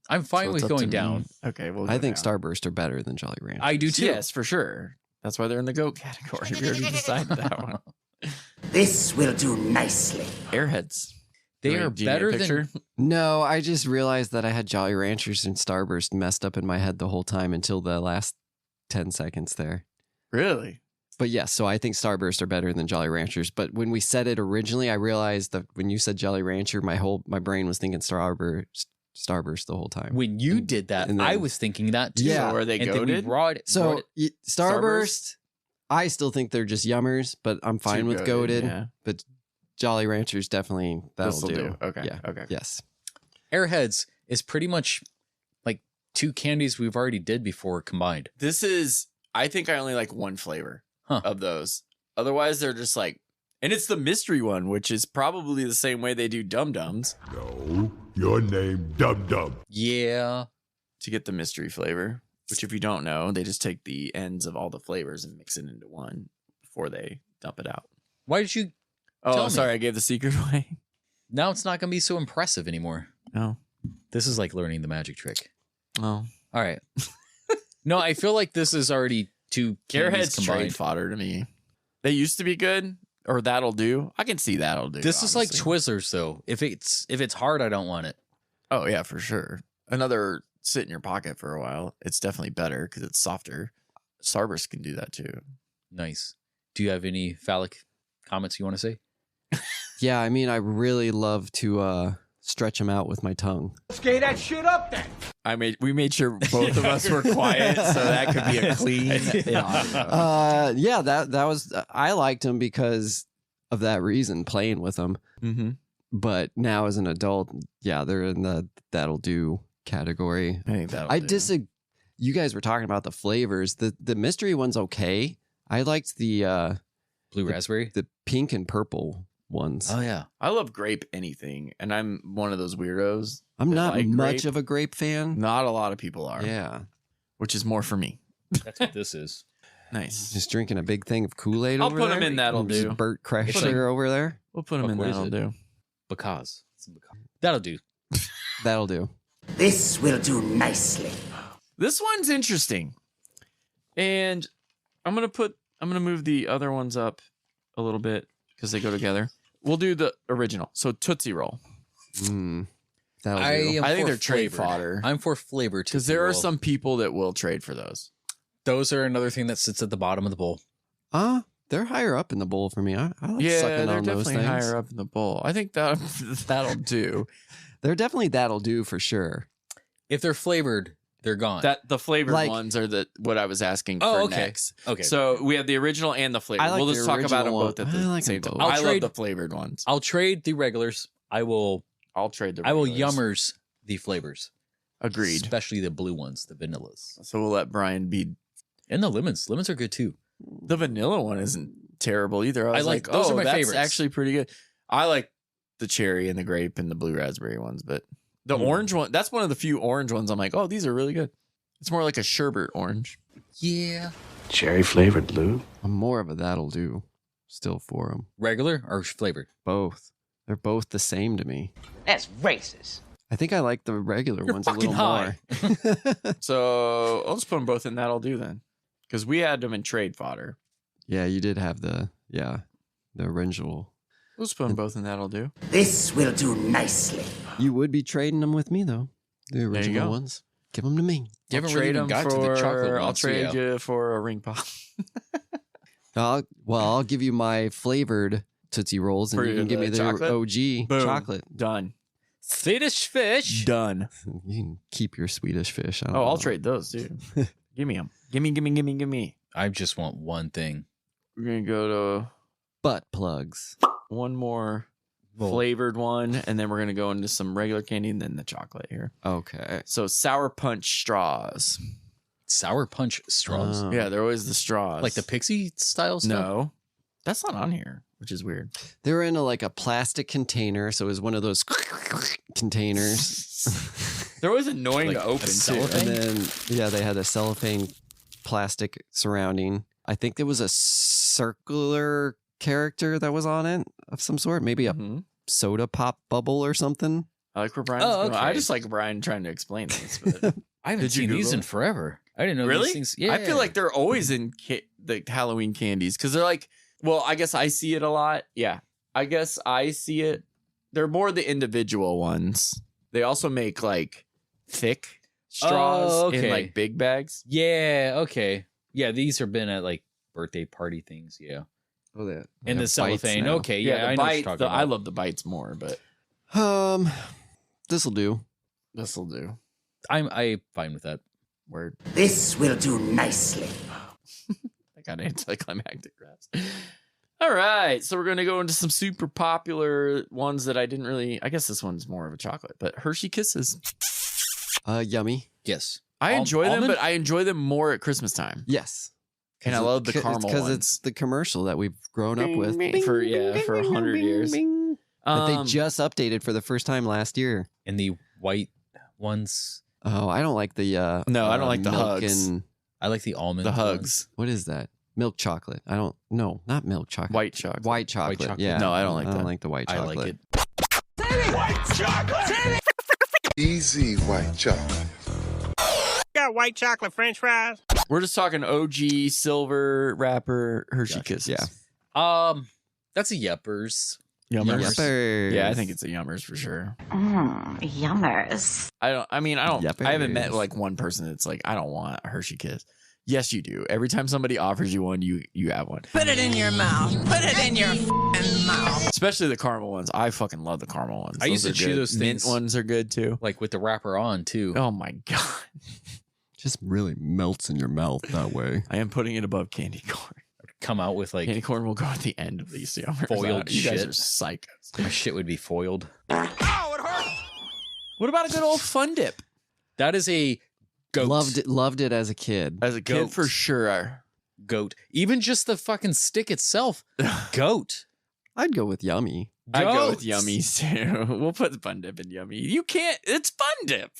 I'm fine So with it's up to going me. down. Okay, well, I think Starburst are better than Jolly Ranchers. I do too. Yes, for sure. That's why they're in the goat category. We already decided that one. This will do nicely. Airheads. They Wait, are do you need a better picture? than No, I just realized that I had Jolly Ranchers and Starburst messed up in my head the whole time until the last 10 seconds there. Really? But yes, so I think Starburst are better than Jolly Ranchers. But when we said it originally, I realized that when you said Jolly Rancher, my brain was thinking Starburst the whole time. When you did that, and then- I was thinking that too. Yeah. So are they And then we goated? brought it. Starburst, I still think they're just yummers, but I'm fine with goated. Yeah. But Jolly Ranchers definitely that'll This'll do. Okay. Yeah. Okay. Yes. Airheads is pretty much like 2 candies we've already did before combined. This is, I think I only like one flavor of those. Otherwise, they're just like, and it's the mystery one, which is probably the same way they do Dum Dums. No, your name Dum Dum. Yeah. To get the mystery flavor, which if you don't know, they just take the ends of all the flavors and mix it into one before they dump it out. Why did you? Oh, tell me? sorry, I gave the secret away. Now it's not going to be so impressive anymore. No. This is like learning the magic trick. Oh. All right. No, I feel like this is already 2 candies Airheads combined. trade fodder to me. They used to be good, or that'll do. I can see that'll do. This is like honestly. Twizzlers, though. If it's hard, I don't want it. Oh yeah, for sure. Another sit in your pocket for a while. It's definitely better because it's softer. Starburst can do that too. Nice. Do you have any phallic comments you want to say? Yeah, I mean, I really love to stretch them out with my tongue. Skate that shit up then. We made sure both of us were quiet, so that could be a clean. Yeah, that was I liked them because of that reason, playing with them. Mm-hmm. But now as an adult, yeah, they're in the that'll do category. I think that'll I do. disagree. You guys were talking about the flavors. The mystery one's okay. I liked the Blue raspberry, the pink and purple ones. Oh yeah, I love grape anything, and I'm one of those weirdos. I'm that not like much grape. of a grape fan. Not a lot of people are. Yeah, which is more for me. that's what this is. Nice. just drinking a big thing of Kool-Aid. I'll over put 'em there. in that'll Just do. Bert Put 'em- Kreischer over there. We'll put them in What is that'll it? do. Because that'll do. That'll do. This will do nicely. This one's interesting, and I'm gonna move the other ones up a little bit because they go together. We'll do the original. So Tootsie Roll. That'll I do. am I think for they're trade flavored. fodder. I'm for flavor Because Tootsie there are Roll. some people that will trade for those. Those are another thing that sits at the bottom of the bowl. They're higher up in the bowl for me. I like Yeah, sucking they're on those definitely things. higher up in the bowl. I think that that'll do. They're definitely that'll do for sure. If they're flavored, they're gone. That the flavored Like- ones are what I was asking Oh, for okay. next. Okay. So we have the original and the flavored. I like we'll the just talk about them original both at one. the I like same them time. both. I I'll love trade- the flavored ones. I'll trade the regulars. I'll trade the I will regulars. yummers the flavors. Agreed. Especially the blue ones, the vanillas. So we'll let Brian be. And the lemons. Lemons are good too. The vanilla one isn't terrible either. I was like- like, those oh, are my that's favorites. actually pretty good. I like the cherry and the grape and the blue raspberry ones, but the orange one, that's one of the few orange ones I'm like, oh, these are really good. It's more like a sherbet orange. Yeah. Cherry flavored blue. I'm more of a that'll do still for them. Regular or flavored? Both. They're both the same to me. That's racist. I think I like the regular You're ones a fucking little high. more. So I'll just put them both in that'll do then. Because we had them in trade fodder. Yeah, you did have the original. We'll just put them both in that'll do. This will do nicely. You would be trading them with me though. The you original go. ones. Give them to me. You I'll haven't really trade even them got to the chocolate I'll ones, trade yeah. you for a ring pop. I'll give you my flavored Tootsie Rolls, and For you can give me the the chocolate? OG Boom. chocolate. Done. Swedish fish. Done. You can keep your Swedish fish. I don't Oh, I'll know. trade those too. Give me them. Give me. I just want one thing. We're going to go to butt plugs. one more Well- flavored one, and then we're going to go into some regular candy and then the chocolate here. Okay. So Sour Punch straws. Sour punch straws. Oh. Yeah, they're always the straws. Like the pixie style stuff? No. That's not on here, which is weird. They were in a plastic container, so it was one of those containers. They're always annoying Like to open a too. cellophane? And then, they had a cellophane plastic surrounding. I think there was a circular character that was on it of some sort. Maybe a Mhm. soda pop bubble or something. I like where Brian's Oh, going. I okay. just like Brian trying to explain things. But I haven't Did you seen these Google in it? forever. I didn't know really? these things. Yeah. I feel like they're always in the Halloween candies because they're like, well, I guess I see it a lot. Yeah. I guess I see it. They're more the individual ones. They also make like thick straws Oh, in okay. like big bags. Yeah, okay. Yeah, these have been at like birthday party things. Yeah. Oh, that. And the cellophane. Okay, yeah, the I know what you're bite. talking about. I love the bites more, but This'll do. this'll do. I'm fine with that. Word. This will do nicely. I got anticlimactic grabs. All right, so we're gonna go into some super popular ones that I didn't really. I guess this one's more of a chocolate, but Hershey Kisses. Yummy. Yes. I enjoy them, almond? but I enjoy them more at Christmas time. Yes. And I love the caramel because ones. it's the commercial that we've grown up with for 100 years. That they just updated for the first time last year. And the white ones. Oh, I don't like the No, I don't like the milk hugs. and I like the almond. The ones. hugs. what is that? Milk chocolate. I don't. No, not milk chocolate. White chocolate. White chocolate. chocolate. Yeah. No, I don't like I don't that. like the white I chocolate. like it. White chocolate. Easy white chocolate. Got white chocolate French fries. We're just talking OG silver wrapper Hershey Gotcha. Kisses. Yeah. That's a Yuppers. Yummers. Yuppers. Yeah, I think it's a Yummers for sure. Yummers. I haven't Yuppers. met like one person that's like, I don't want a Hershey Kiss. Yes, you do. Every time somebody offers you one, you have one. Put it in your mouth. Put it in your mouth. Especially the caramel ones. I fucking love the caramel ones. I used to are chew good. those Mint things. ones are good too. Like with the wrapper on too. Oh my god. Just really melts in your mouth that way. I am putting it above candy corn. Come out with like Candy corn will go at the end of these Yummers. Foiled You guys shit. are psychos. my shit would be foiled. What about a good old Fun Dip? That is a goat. Loved it as a kid. As a kid, Goat. for sure. Goat. Even just the fucking stick itself. Goat. I'd go with yummy. I'd go with Goats. Yummies too. We'll put Fun Dip in Yummy. You can't. It's Fun Dip.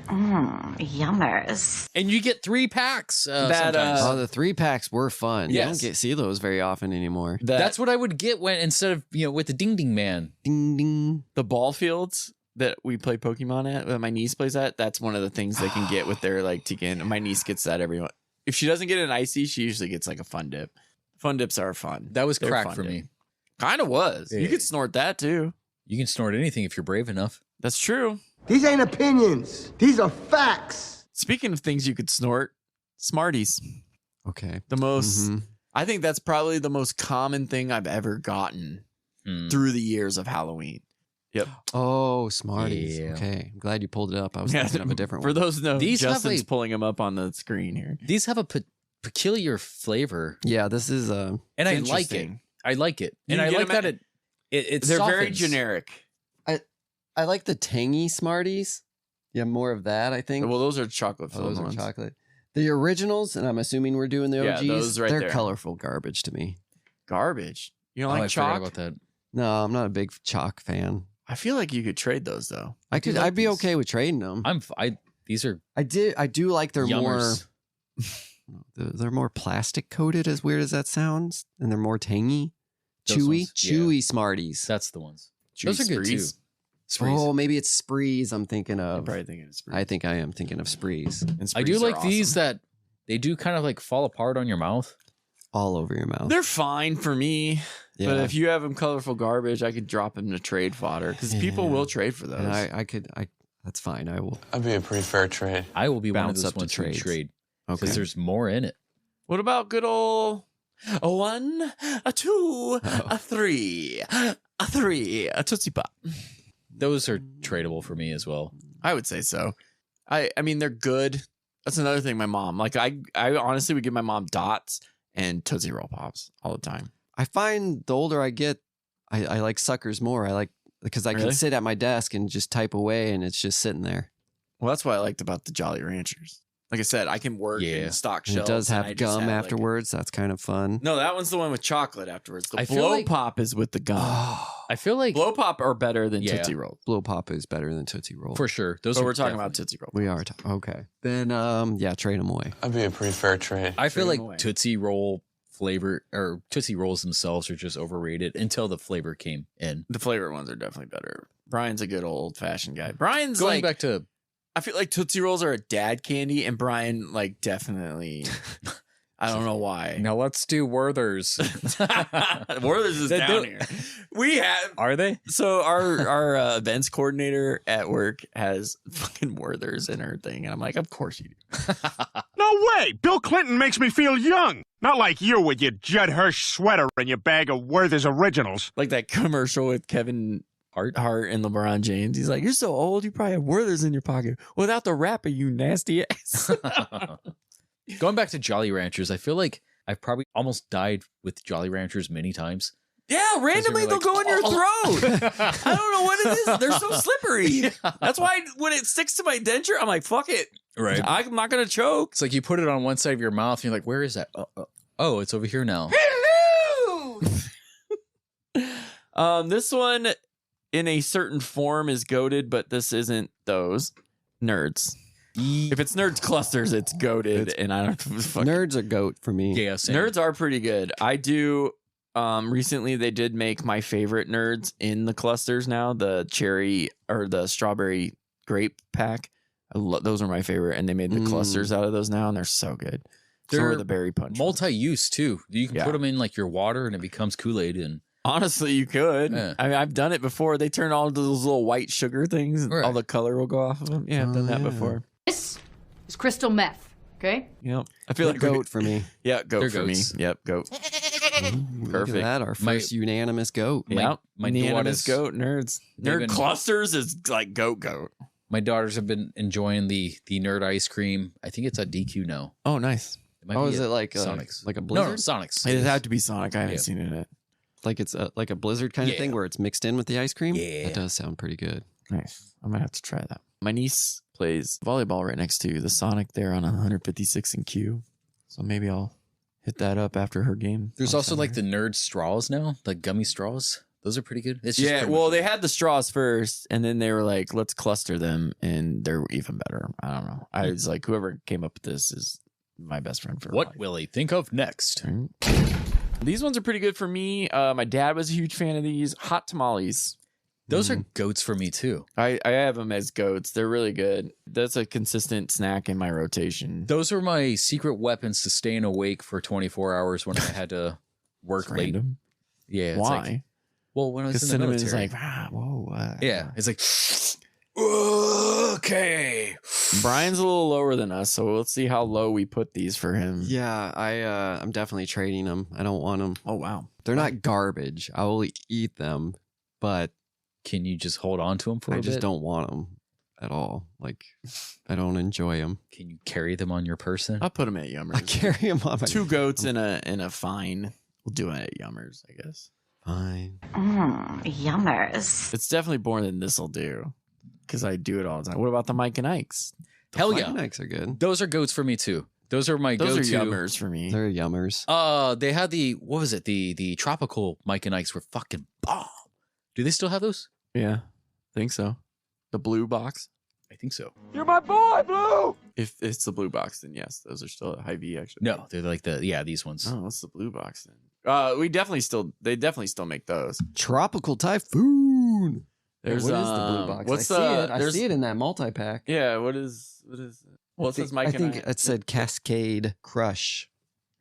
Yummers. And you get 3 packs. That, Sometimes. Oh, the 3-packs were fun. You Yes. don't see those very often anymore. That's what I would get when instead of with the Ding Ding Man. Ding ding. the ball fields that we play Pokemon at, that my niece plays at. That's one of the things they can get with their like Tikin. My niece gets that every. If she doesn't get an icy, she usually gets like a Fun Dip. Fun Dips are fun. That was They're crack fun for dip. me. Kind of was. Yeah. You could snort that too. You can snort anything if you're brave enough. That's true. These ain't opinions. These are facts. Speaking of things you could snort, Smarties. Okay. The most. Mhm. I think that's probably the most common thing I've ever gotten through the years of Halloween. Yep. Oh, Smarties. Yeah. Okay. I'm glad you pulled it up. I was thinking of a different For one. those no, These have Justin's a- pulling them up on the screen here. These have a peculiar flavor, Yeah, this is and I like it. interesting. I like it, You and I get like them that it They're very softens. generic. I like the tangy Smarties. Yeah, more of that, I think. Well, those are chocolate Oh, filled those are ones. chocolate. The originals, and I'm assuming we're doing the Yeah, OGs, those right they're there. colorful garbage to me. Garbage. You don't Oh, like I forgot chalk? about that. No, I'm not a big chalk fan. I feel like you could trade those though. I'd be okay with trading them. These are I do like they're yummers. they're more plastic coated, as weird as that sounds, and they're more tangy, Those chewy, ones, yeah. chewy Smarties. That's the ones. Chewy Those are good too. Sprees? Sprees. Oh, maybe it's Sprees I'm thinking I'm of. probably thinking of Sprees. I think I am thinking of Sprees. And I Sprees do are like these awesome. that they do kind of like fall apart on your mouth. All over your mouth. They're fine for me. Yeah. But if you have them colorful garbage, I could drop them to trade fodder because people Yeah. will trade for those. And I that's fine. I will. That'd be a pretty fair trade. I will be one of Bounce those up to ones who trades. trade Okay. because there's more in it. What about good old a 1, a 2, Uh-oh. a 3, a 3, a Tootsie Pop? Those are tradable for me as well. I would say so. I mean, they're good. That's another thing. My mom, like, I honestly would give my mom Dots and Tootsie Roll Pops all the time. I find the older I get, I like suckers more. I like because I Really? can sit at my desk and just type away, and it's just sitting there. Well, that's what I liked about the Jolly Ranchers. Like I said, I can work Yeah. and stock And shelves. it does and have I just gum have, like, afterwards. That's kind of fun. no, that one's the one with chocolate afterwards. The I feel Blow like- Pop is with the gum. I feel like Blow Pop are better than Yeah. Tootsie Roll. Blow Pop is better than Tootsie Roll. for sure. Those So are we're talking definitely- about Tootsie Roll. We are okay. Then yeah, trade them away. That'd be a pretty fair trade. I feel Trade 'em like away. Tootsie Roll flavor or Tootsie Rolls themselves are just overrated until the flavor came in. The flavor ones are definitely better. Brian's a good old fashioned guy. Brian's Going like, back to I feel like Tootsie Rolls are a dad candy, and Brian like definitely I don't know why. Now let's do Werther's. Werther's is down here. We have. Are they? So our events coordinator at work has fucking Werther's in her thing, and I'm like, of course you do. No way! Bill Clinton makes me feel young. Not like you with your Judd Hirsch sweater and your bag of Werther's Originals. Like that commercial with Kevin Hart and LeBron James. He's like, you're so old, you probably have Werther's in your pocket. Without the wrapper, you nasty ass. Going back to Jolly Ranchers, I feel like I've probably almost died with Jolly Ranchers many times. Yeah, randomly they'll go in your throat. I don't know what it is. They're so slippery. Yeah. That's why when it sticks to my denture, I'm like, fuck it. Right. I'm not going to choke. It's like you put it on one side of your mouth and you're like, where is that? Oh, it's over here now. Hello! This one in a certain form is goated, but this isn't those. Nerds. If it's Nerds Clusters, it's goated. And I don't Nerds are goat for me. Yeah, same. Nerds are pretty good. I do. Recently, they did make my favorite Nerds in the clusters now. The cherry or the strawberry grape pack. Those are my favorite. And they made the clusters out of those now. And they're so good. They're the berry punch. Multi-use too. You can put them in like your water and it becomes Kool-Aid. And honestly, you could. Yeah. I mean, I've done it before. They turn all those little white sugar things. And all the color will go off of them. Yeah, I've done that before. This is crystal meth. Okay. Yep. I feel like goat for me. Yeah, goat They're for goats. me. Yep, goat. Perfect. Perfect. Look at that, our first unanimous goat. Yeah, my unanimous goat nerds. Nerd clusters is like goat. My daughters have been enjoying the nerd ice cream. I think it's at DQ now. Oh, nice. Is it like Sonic's? Like a Blizzard? No, Sonic's. It had to be Sonic. I haven't seen it. Like it's like a Blizzard kind of thing where it's mixed in with the ice cream? Yeah. That does sound pretty good. Nice. I might have to try that. My niece plays volleyball right next to the Sonic there on 156 and Q. So maybe I'll hit that up after her game. There's also like the nerd straws now, like gummy straws. Those are pretty good. It's just well, they had the straws first, and then they were like, let's cluster them, and they're even better. I don't know. I was like, whoever came up with this is my best friend for What life. will he think of next? These ones are pretty good for me. My dad was a huge fan of these. Hot tamales. Those are goats for me too. I have them as goats. They're really good. That's a consistent snack in my rotation. Those were my secret weapons to staying awake for 24 hours when I had to work late. Random. Yeah. It's Why? Like, well, when I was in the cinnamon military. is like, whoa. Yeah. It's like, okay. Brian's a little lower than us, so let's see how low we put these for him. Yeah, I'm definitely trading them. I don't want them. Oh, wow. They're not garbage. I will eat them, but can you just hold on to them for a bit? I just don't want them at all. Like, I don't enjoy them. Can you carry them on your person? I'll put them at Yummers. I carry them on my 2 goats and a fine. We'll do it at Yummers, I guess. Fine. Yummers. It's definitely more than this'll do, because I do it all the time. What about the Mike and Ike's? Hell Mike yeah. and Ike's are good. Those are goats for me too. Those are my Those go-to. are Yummers for me. They're Yummers. They had what was it? The tropical Mike and Ike's were fucking bomb. Do they still have those? Yeah, I think so. The blue box? I think so. You're my boy, Blue! If it's the blue box, then yes, those are still high V actually. No, they're like these ones. Oh, what's the blue box then? They definitely still make those. Tropical Typhoon. There's what is the blue box? What's I see it in that multi-pack. Yeah, what is it? Well, it says Mike I and think it said Cascade Crush.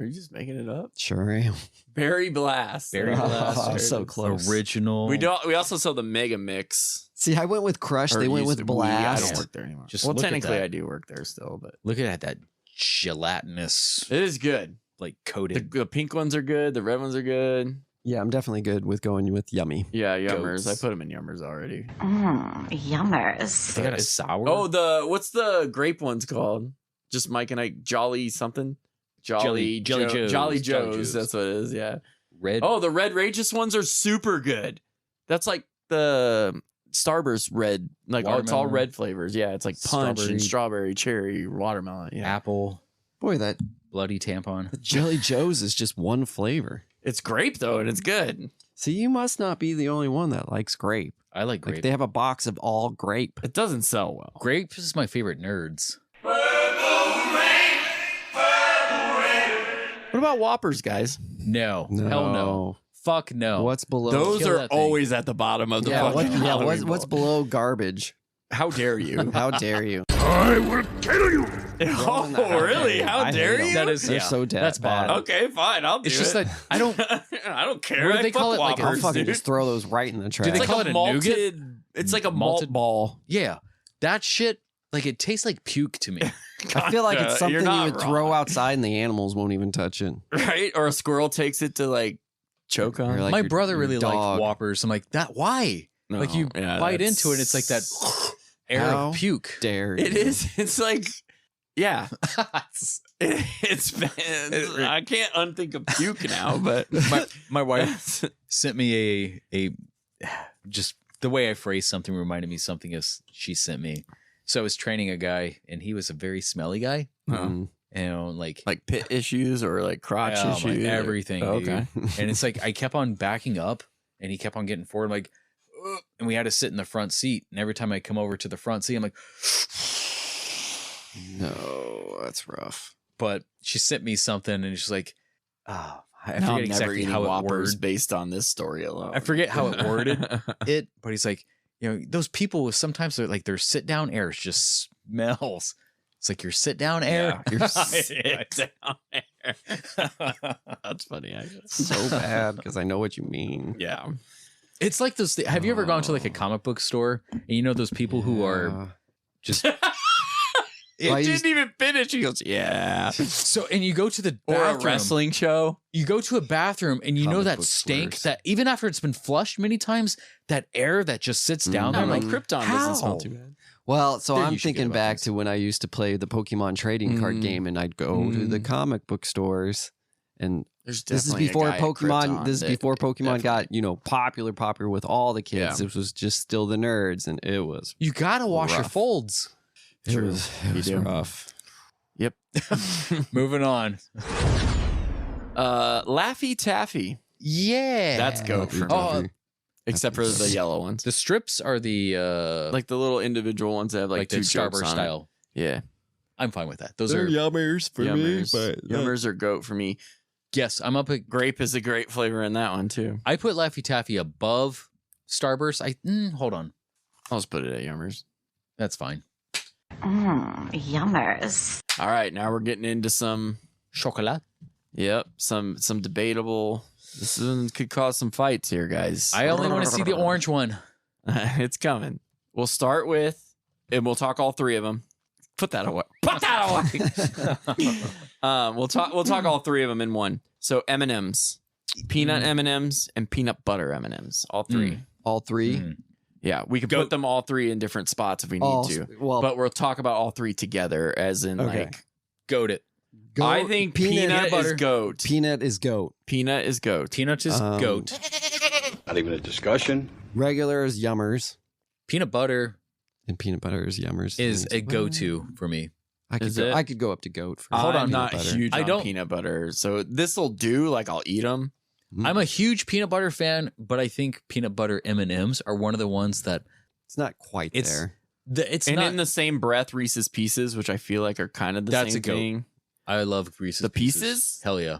Are you just making it up? Sure am. Berry Blast. Berry Blast. Oh, so close. Original. We also sell the Mega Mix. See, I went with Crush. They went with Blast. I don't work there anymore. Just well, look at technically, that. I do work there still, but Look at that gelatinous, it is good. like coated. The pink ones are good. The red ones are good. Yeah, I'm definitely good with going with Yummy. Yeah, Yummers. Goats. I put them in Yummers already. Yummers. They got a sour. Oh, what's the grape one's called? Just Mike and Ike Jolly something. Jelly Joes. Jolly Jolly Joes. Joes. That's what it is. Yeah. red. Oh, the Red Rageous ones are super good. That's like the Starburst red. Like it's all Watermelon. red flavors. Yeah, it's like punch Strawberry. and strawberry, cherry, watermelon. Yeah, apple, Boy, that bloody tampon. Jelly Joe's is just one flavor. it's grape though, and it's good. See, you must not be the only one that likes grape. I like grape. Like they have a box of all grape. It doesn't sell well. Grape is my favorite nerds. What about Whoppers, guys? No, hell no, fuck no. What's below? Those kill are that thing. always at the bottom of the fucking Halloween what's bowl. below garbage? How dare you? How dare you? I will kill you! Oh, really? How dare you? That is They're so that's bad. bad. Okay, fine. I'll do It's just it. that I don't. I don't care. What do they call it? Like I'll Whoppers, fucking dude. just throw those right in the trash. they It's call like it a a malted. nougat? It's like a malt Malted- ball, Yeah, that shit. Like it tastes like puke to me. I feel like it's something You're you not would throw wrong. outside and the animals won't even touch it. right? Or a squirrel takes it to like choke on. Or like My your- brother your really liked dog. Whoppers. I'm like, that. Why? No, Like you yeah, bite that's- into it, and it's like that air How of puke. Dare It you. is. It's like, yeah. It's been, I can't unthink of puke now, but My wife sent me a just the way I phrased something reminded me something as she sent me. So I was training a guy, and he was a very smelly guy. Mm. And like pit issues or like crotch oh, my- issues. everything. Oh, Dude. okay. And it's like I kept on backing up, and he kept on getting forward. I'm like, ugh, and we had to sit in the front seat. And every time I come over to the front seat, I'm like, No, that's rough. but she sent me something, and she's like, oh, I Now I'm forget exactly never how eating it Whoppers worded. based on this story alone. I forget how it worded it, but he's like, you know, those people sometimes they're like their sit down air just smells. It's like your sit down air. Yeah, your sit down air. That's funny. I guess. So bad because I know what you mean. Yeah. It's like those. Have you ever gone to like a comic book store and you know those people who are just It I didn't used- even finish. He goes, yeah. so, and you go to the Or a bathroom, wrestling show. you go to a bathroom and you know Comic that book stink stores. that even after it's been flushed many times, that air that just sits down there. I'm I'm like, like, Krypton how? doesn't smell too bad. Well, so Dude, I'm you should get thinking about back this. to when I used to play the Pokemon trading card game, and I'd go to the comic book stores, and There's this is definitely a before guy at Pokemon. Krypton This is that- before Pokemon got definitely. popular with all the kids. Yeah. It was just still the nerds, and it was You gotta wash your Rough. folds. it was do. rough. Yep. Moving on. Laffy Taffy. Yeah, That's goat for me. Oh, Except for the yellow ones. the strips are the Like the little individual ones that have like, like two the jokes Starburst on it. style. Yeah. I'm fine with that. Those are yummers for Yummers. Yummers are goat for me. yes. I'm up at. Grape is a great flavor in that one too. I put Laffy Taffy above Starburst. Hold on, I'll just put it at Yummers. that's fine. Yummers. All right, now we're getting into some Chocolat. some debatable. This one could cause some fights here, guys. I only want to see the orange one. It's coming. We'll start with, and we'll talk all three of them. Put that away. Put that away. We'll talk all three of them in one. So M&Ms, peanut M&Ms, and peanut butter M&Ms. All three. All three. Mm. Yeah, we could put them all three in different spots if we need to. Well, But we'll talk about all three together, as in Okay. like. Goat it. I think peanut is butter. goat. Peanut is goat. Peanut is goat. Peanut is goat. Not even a discussion. Regular is yummers, Peanut butter and peanut butter is yummers. is a go-to for me. Is I could go up to goat. For Hold on, peanut not butter. huge I on don't- peanut butter. So this will do. Like I'll eat them. I'm a huge peanut butter fan, but I think peanut butter M&Ms are one of the ones that It's not quite It's- there. it's And not. in the same breath, Reese's Pieces, which I feel like are kind of the That's same a goat. thing. I love Reese's The Pieces? Hell yeah,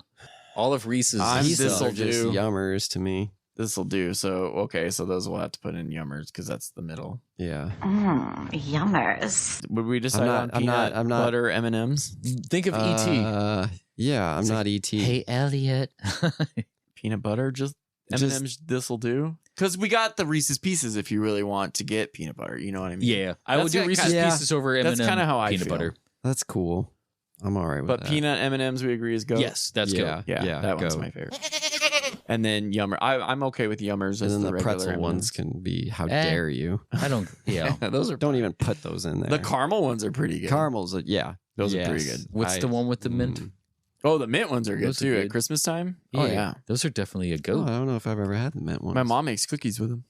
all of Reese's. Pieces this'll are just do. yummers to me. This will do. So okay, so those we'll have to put in Yummers because that's the middle. Yeah. Yummers. Would we decide on peanut I'm not- butter M&Ms? Think of ET. Yeah, I'm not ET. Hey Elliot. Peanut butter, just Just- M&Ms. This will do. Because we got the Reese's Pieces. If you really want to get peanut butter, you know what I mean. Yeah, I would That's do kinda- Reese's yeah. Pieces over M&M. That's kinda how I peanut feel. butter. That's cool. I'm all right with But that. peanut M&Ms, we agree is goat. Yes, that's yeah, good. Yeah, that one's go. my favorite. And then Yummer. I'm okay with Yummers And as then the the regular pretzel M&Ms. ones can be. How dare you? I don't. Yeah. Those are Don't even put those in there. the caramel ones are pretty good. caramels. Yeah, Those are Yes. pretty good. What's the one with the mint? Oh, the mint ones are good Those are too good. at Christmas time. Oh yeah. those are definitely a Oh, goat. I don't know if I've ever had the mint ones. My mom makes cookies with them.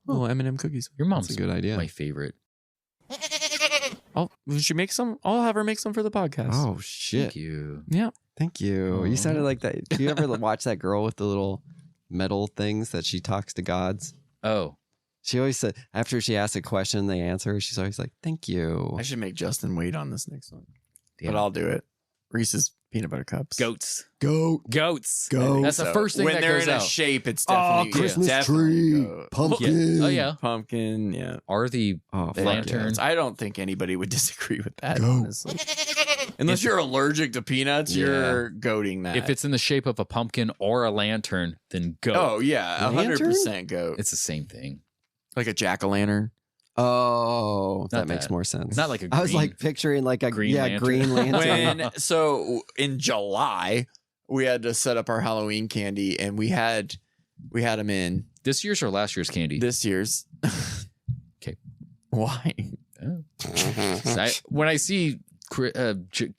Little M&M cookies. Your mom's That's a good idea. my favorite. Oh, should she make some? I'll have her make some for the podcast. Oh shit! Thank you. Yeah. Thank you. You sounded like that. Do you ever watch that girl with the little metal things that she talks to gods? Oh, She always said after she asks a question, they answer her. She's always like, "Thank you." I should make Justin wait on this next one. damn. But I'll do it. Reese's peanut butter cups. goats. Goat. Goats. Goat. That's the first thing when that they're goes in a out. shape, it's Oh, definitely Christmas definitely tree, goat. pumpkin. Oh yeah. Pumpkin, yeah. Are the Oh, fuck They- lantern? I don't think anybody would disagree with that, Goat. honestly. Unless you're allergic to peanuts, you're goating that. If it's in the shape of a pumpkin or a lantern, then goat. Oh, yeah. 100% goat. It's the same thing. Like a jack-o'-lantern. Oh, that Not makes that. more sense. Not like a I was like picturing like a green lantern. green lantern. So in July, we had to set up our Halloween candy, and we had them in. This year's or last year's candy? This year's. Okay. Why? When I see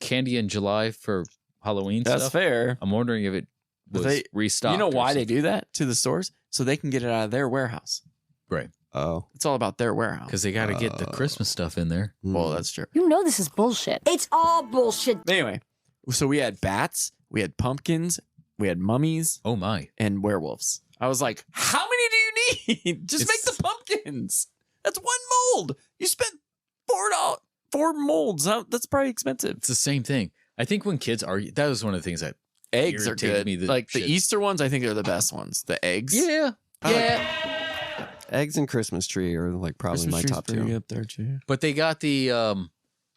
candy in July for Halloween That's stuff, fair. I'm wondering if it was restocked. You know why or they something. do that to the stores? So they can get it out of their warehouse. Right. Oh. It's all about their warehouse. Because they got to get the Christmas stuff in there. Well, that's true. You know this is bullshit. It's all bullshit. Anyway, so we had bats, we had pumpkins, we had mummies. Oh, my. And werewolves. I was like, how many do you need? Just make the pumpkins. That's one mold. You spent $4 molds. That's probably expensive. It's the same thing. I think when kids argue, that was one of the things that eggs are irritated good. me the Like shit. the Easter ones, I think are the best ones. The eggs. Yeah. Eggs and Christmas tree are like probably my top two. Up there too. But they got the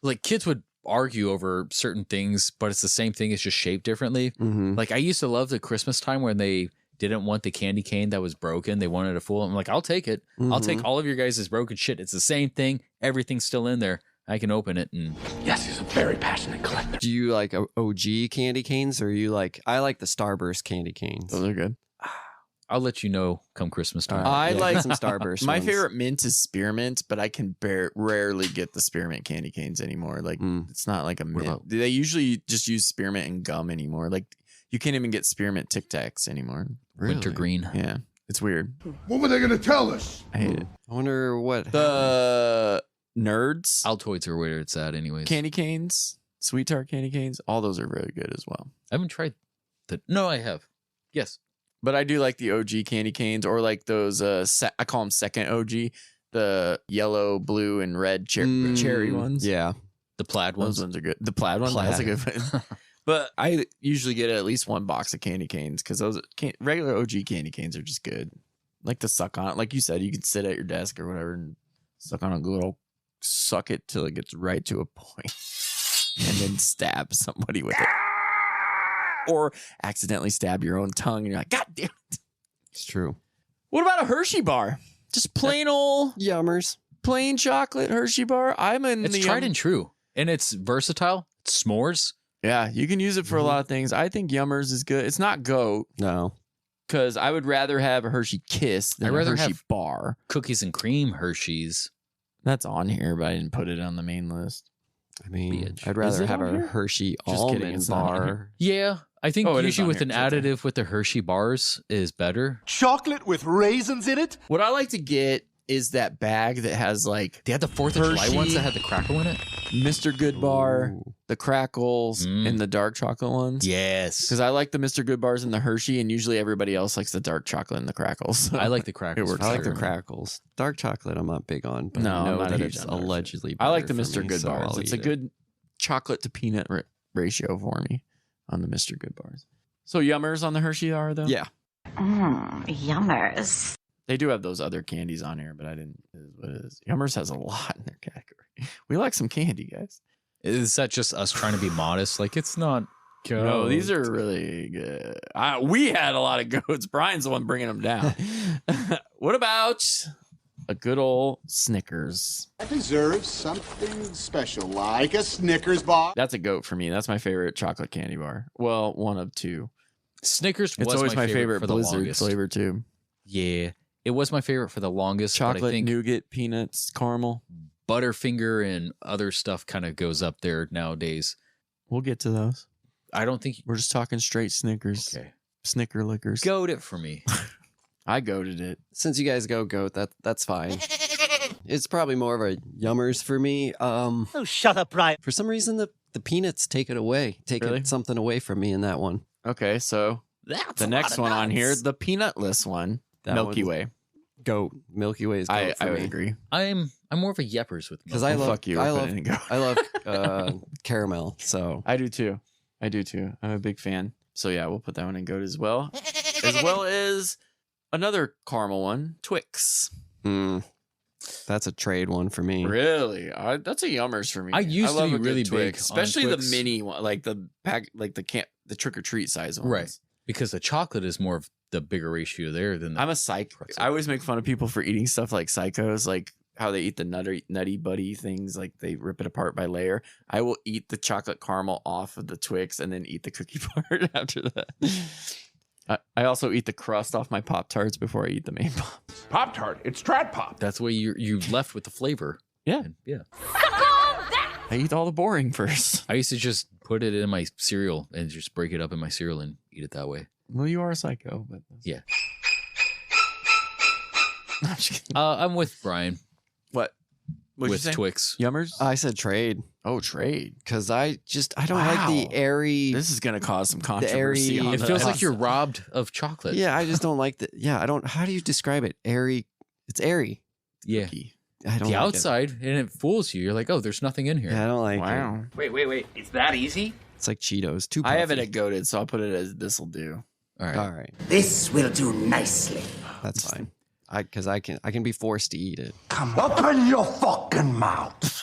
like kids would argue over certain things, but it's the same thing. It's just shaped differently. Mm-hmm. Like I used to love the Christmas time when they didn't want the candy cane that was broken. They wanted a full. I'm like, I'll take it. I'll take all of your guys' broken shit. It's the same thing. Everything's still in there. I can open it and Yes, he's a very passionate collector. Do you like OG candy canes, or are you like? I like the Starburst candy canes. Those are good. I'll let you know come Christmas time. I like some Starburst. My ones. favorite mint is spearmint, but I can rarely get the spearmint candy canes anymore. Like it's not like a mint. They usually just use spearmint and gum anymore. Like you can't even get spearmint Tic Tacs anymore. Wintergreen. Yeah, it's weird. What were they going to tell us? I hate it. I wonder what The nerds Altoids are where it's at, anyways. candy canes, sweet tart candy canes, all those are really good as well. I haven't tried that. No, I have. Yes. But I do like the OG candy canes, or like those. I call them second OG, the yellow, blue, and red cherry ones. Yeah, the plaid ones. Those ones are good. The plaid one, that's a good one. But I usually get at least one box of candy canes because those regular OG candy canes are just good. Like to suck on it, like you said, you can sit at your desk or whatever and suck on a little, suck it till it gets right to a point, and then stab somebody with it. Or accidentally stab your own tongue, and you're like, God damn it. It's true. What about a Hershey bar? Just plain old Yummers. Plain chocolate Hershey bar. It's tried and true. And it's versatile. It's s'mores. Yeah, you can use it for a lot of things. I think Yummers is good. It's not goat. No. Because I would rather have a Hershey Kiss than I'd rather a Hershey have bar. Cookies and cream Hershey's. That's on here, but I didn't put it on the main list. I mean, Bitch. I'd rather it have on a here? Hershey Just kidding, almond it's not on bar. here. Yeah. I think Oh, it is usually on with here, an so it's on. additive with the Hershey bars is better. Chocolate with raisins in it? What I like to get is that bag that has like They had the 4th of July ones that had the crackle in it. Mr. Good bar, Ooh. the crackles, and the dark chocolate ones. Yes. Because I like the Mr. Good bars and the Hershey, and usually everybody else likes the dark chocolate and the crackles. I like the crackles. It works I like the for me. crackles. Dark chocolate, I'm not big on, but No, I I'm know not that huge it's on dark allegedly. I like the better for Mr. me, Good so bars. I'll It's a eat it. good chocolate to peanut ratio for me on the Mr. Good bars. So Yummers on the Hershey are though? Yeah. Yummers. They do have those other candies on here, but I didn't. It is what it is. Yummers has a lot in their category. We like some candy, guys. Is that just us trying to be modest? Like, it's not. No, these are really good. We had a lot of goats. Brian's the one bringing them down. What about a good old Snickers? I deserve something special, like a Snickers bar. That's a goat for me. That's my favorite chocolate candy bar. Well, one of two. Snickers It's was always my favorite for the Blizzard longest. flavor too. Yeah. It was my favorite for the longest. But I Chocolate, think nougat, peanuts, caramel. Butterfinger and other stuff kind of goes up there nowadays. We'll get to those. I don't think. We're just talking straight Snickers. Okay. Snicker lickers. Goat it for me. I goated it. Since you guys go goat, that's fine. It's probably more of a Yummers for me. Oh, shut up, Brian. For some reason, the peanuts take it away. Really? Something away from me in that one. Okay, so the next one on here, the peanutless one, That Milky one- Way. Goat. Milky Way is goat for I me. would agree. I'm more of a Yeppers with Because milk. I love, fuck you, I but I love, didn't go. I love caramel. So I do too. I'm a big fan. So yeah, we'll put that one in goat as well. As well as another caramel one, Twix. That's a trade one for me. Really? That's a yummers for me. I used to love be a good really big Twix, especially on the Twix. mini one, like the pack, like the trick or treat size ones. Right. Because the chocolate is more of the bigger ratio there than the I'm a psych. I always make fun of people for eating stuff like psychos, like how they eat the nutty buddy things, like they rip it apart by layer. I will eat the chocolate caramel off of the Twix and then eat the cookie part after that. I also eat the crust off my Pop-Tarts before I eat the main pop. Pop-Tart. It's Trad Pop. That's why you left with the flavor. Yeah. Yeah. I eat all the boring first. I used to just put it in my cereal and just break it up in my cereal and eat it that way. Well, you are a psycho, but Yeah. I'm just kidding. I'm with Brian. What? What'd you With say? Twix. Yummers? I said trade. Oh, trade. Because I don't like the airy. This is going to cause some controversy. airy- on It the feels like episode. you're robbed of chocolate. Yeah, I just don't like the. Yeah, I don't. How do you describe it? Airy. It's airy. Yeah. I don't The like outside, and it fools you. You're like, oh, there's nothing in here. It. Yeah, I don't like Wow. it. Wait. It's that easy? It's like Cheetos. Too. I have it puffy. at goated, so I'll put it as this'll do. All right. All right, This will do nicely. that's fine. Because I can be forced to eat it. Open your fucking mouth.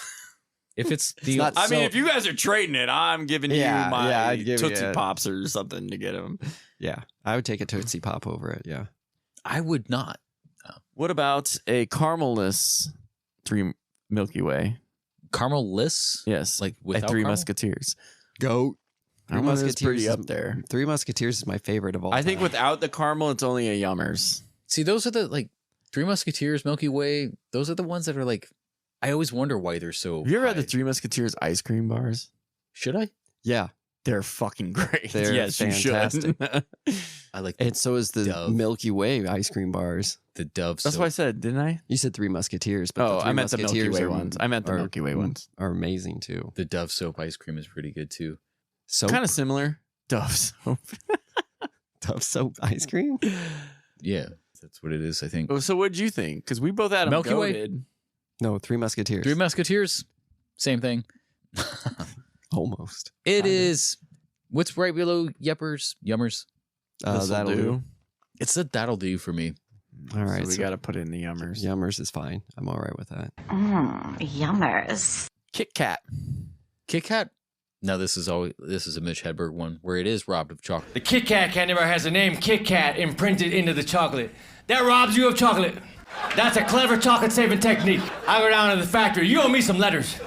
If it's the not- I mean, So- if you guys are trading it, I'm giving Yeah, you my yeah, I'd give Tootsie you- Pops or something to get them. Yeah, I would take a Tootsie Pop over it. Yeah. I would not. What about a caramelless 3 Milky Way? Caramel-less? Yes, Like a without 3 caramel? Musketeers. Goat. Three Musketeers pretty up there. Three Musketeers is my favorite of all. I think time. without the caramel, it's only a yummers. See, those are the like Three Musketeers, Milky Way. Those are the ones that are like. I always wonder why they're so. Have you ever had the high. 3 Musketeers ice cream bars? Should I? Yeah, They're fucking great. They're yes, you fantastic. should. I like and so is the Dove. Milky Way ice cream bars. the Dove. That's soap. what I said, didn't I? You said Three Musketeers, but Oh, the Three I meant the Milky Musketeers Way are- ones. I meant the are- Milky Way ones. Are amazing too. The Dove soap ice cream is pretty good too. Soap, Kind of similar. Dove soap. Dove soap ice cream. Yeah, that's what it is. I think. Oh, so what'd you think? Because we both had them Milky Way? goated. No, Three Musketeers. Three Musketeers, same thing. Almost. It is. What's right below Yummers? This'll That'll do. It's the that'll do for me. All right, So we got to put in the yummers. Yummers is fine. I'm all right with that. Yummers. Kit Kat. Kit Kat. Now this is a Mitch Hedberg one where it is robbed of chocolate. The Kit Kat candy bar has the name Kit Kat imprinted into the chocolate. That robs you of chocolate. That's a clever chocolate saving technique. I go down to the factory. You owe me some letters.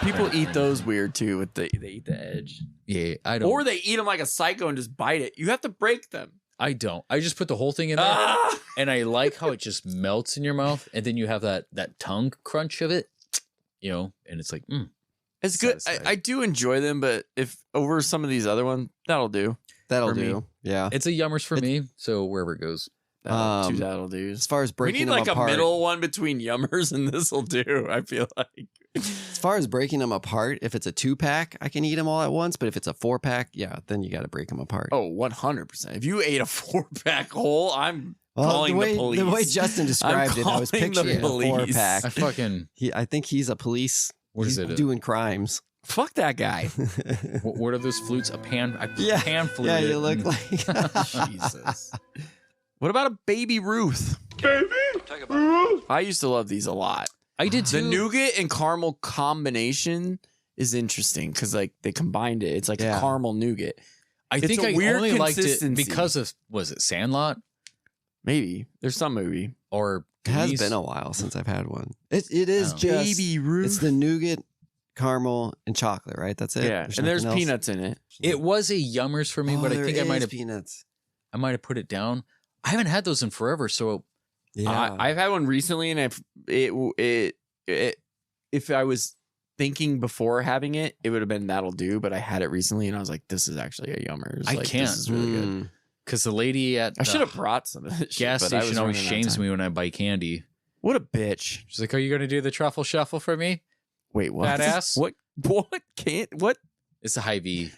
People eat those weird too. They eat the edge. Yeah, I don't. Or they eat them like a psycho and just bite it. You have to break them. I don't. I just put the whole thing in there, and I like how it just melts in your mouth, and then you have that tongue crunch of it, and it's like, It's good. I do enjoy them, but if over some of these other ones, that'll do. That'll For me. do. Yeah. It's a yummers for me. So wherever it goes, Two that'll do. As far as We breaking need them like apart, a middle one between yummers and this'll do. I feel like. as far as breaking them apart, if it's a 2-pack, I can eat them all at once. But if it's a 4-pack, yeah, then you got to break them apart. Oh, 100%. If you ate a 4-pack whole, I'm calling the police. The way Justin described it, I was calling the picturing a police. 4-pack. I fucking. I think he's a police. What is he's it? Doing crimes. Fuck that guy. What are those flutes? A pan? I Yeah. pan flute. Yeah, it you look and- like. Jesus. What about a Baby Ruth? Baby Ruth. I used to love these a lot. I did The too. nougat and caramel combination is interesting because like they combined it. It's like Yeah. a caramel nougat. I It's think a I weird only liked it consistency. because of was it Sandlot Maybe there's some movie. or It has Goonies? been a while since I've had one. It is Oh. just Baby Ruth. It's the nougat, caramel, and chocolate, right? That's it. Yeah, and there's nothing else? peanuts in it. It was a yummers for me, Oh, but I there think I might is have peanuts. put it down. I haven't had those in forever, so Yeah, I've had one recently, and if I was thinking before having it, it would have been that'll do. But I had it recently, and I was like, this is actually a yummers. I Like, can't. This is really good. Mm. because the lady at I should the have brought some of this gas shit, but I station was always running out of shames time. me when I buy candy. What a bitch! She's like, "Are you going to do the truffle shuffle for me?" Wait, what? Badass. What? What? Can't? What? It's a Hy-Vee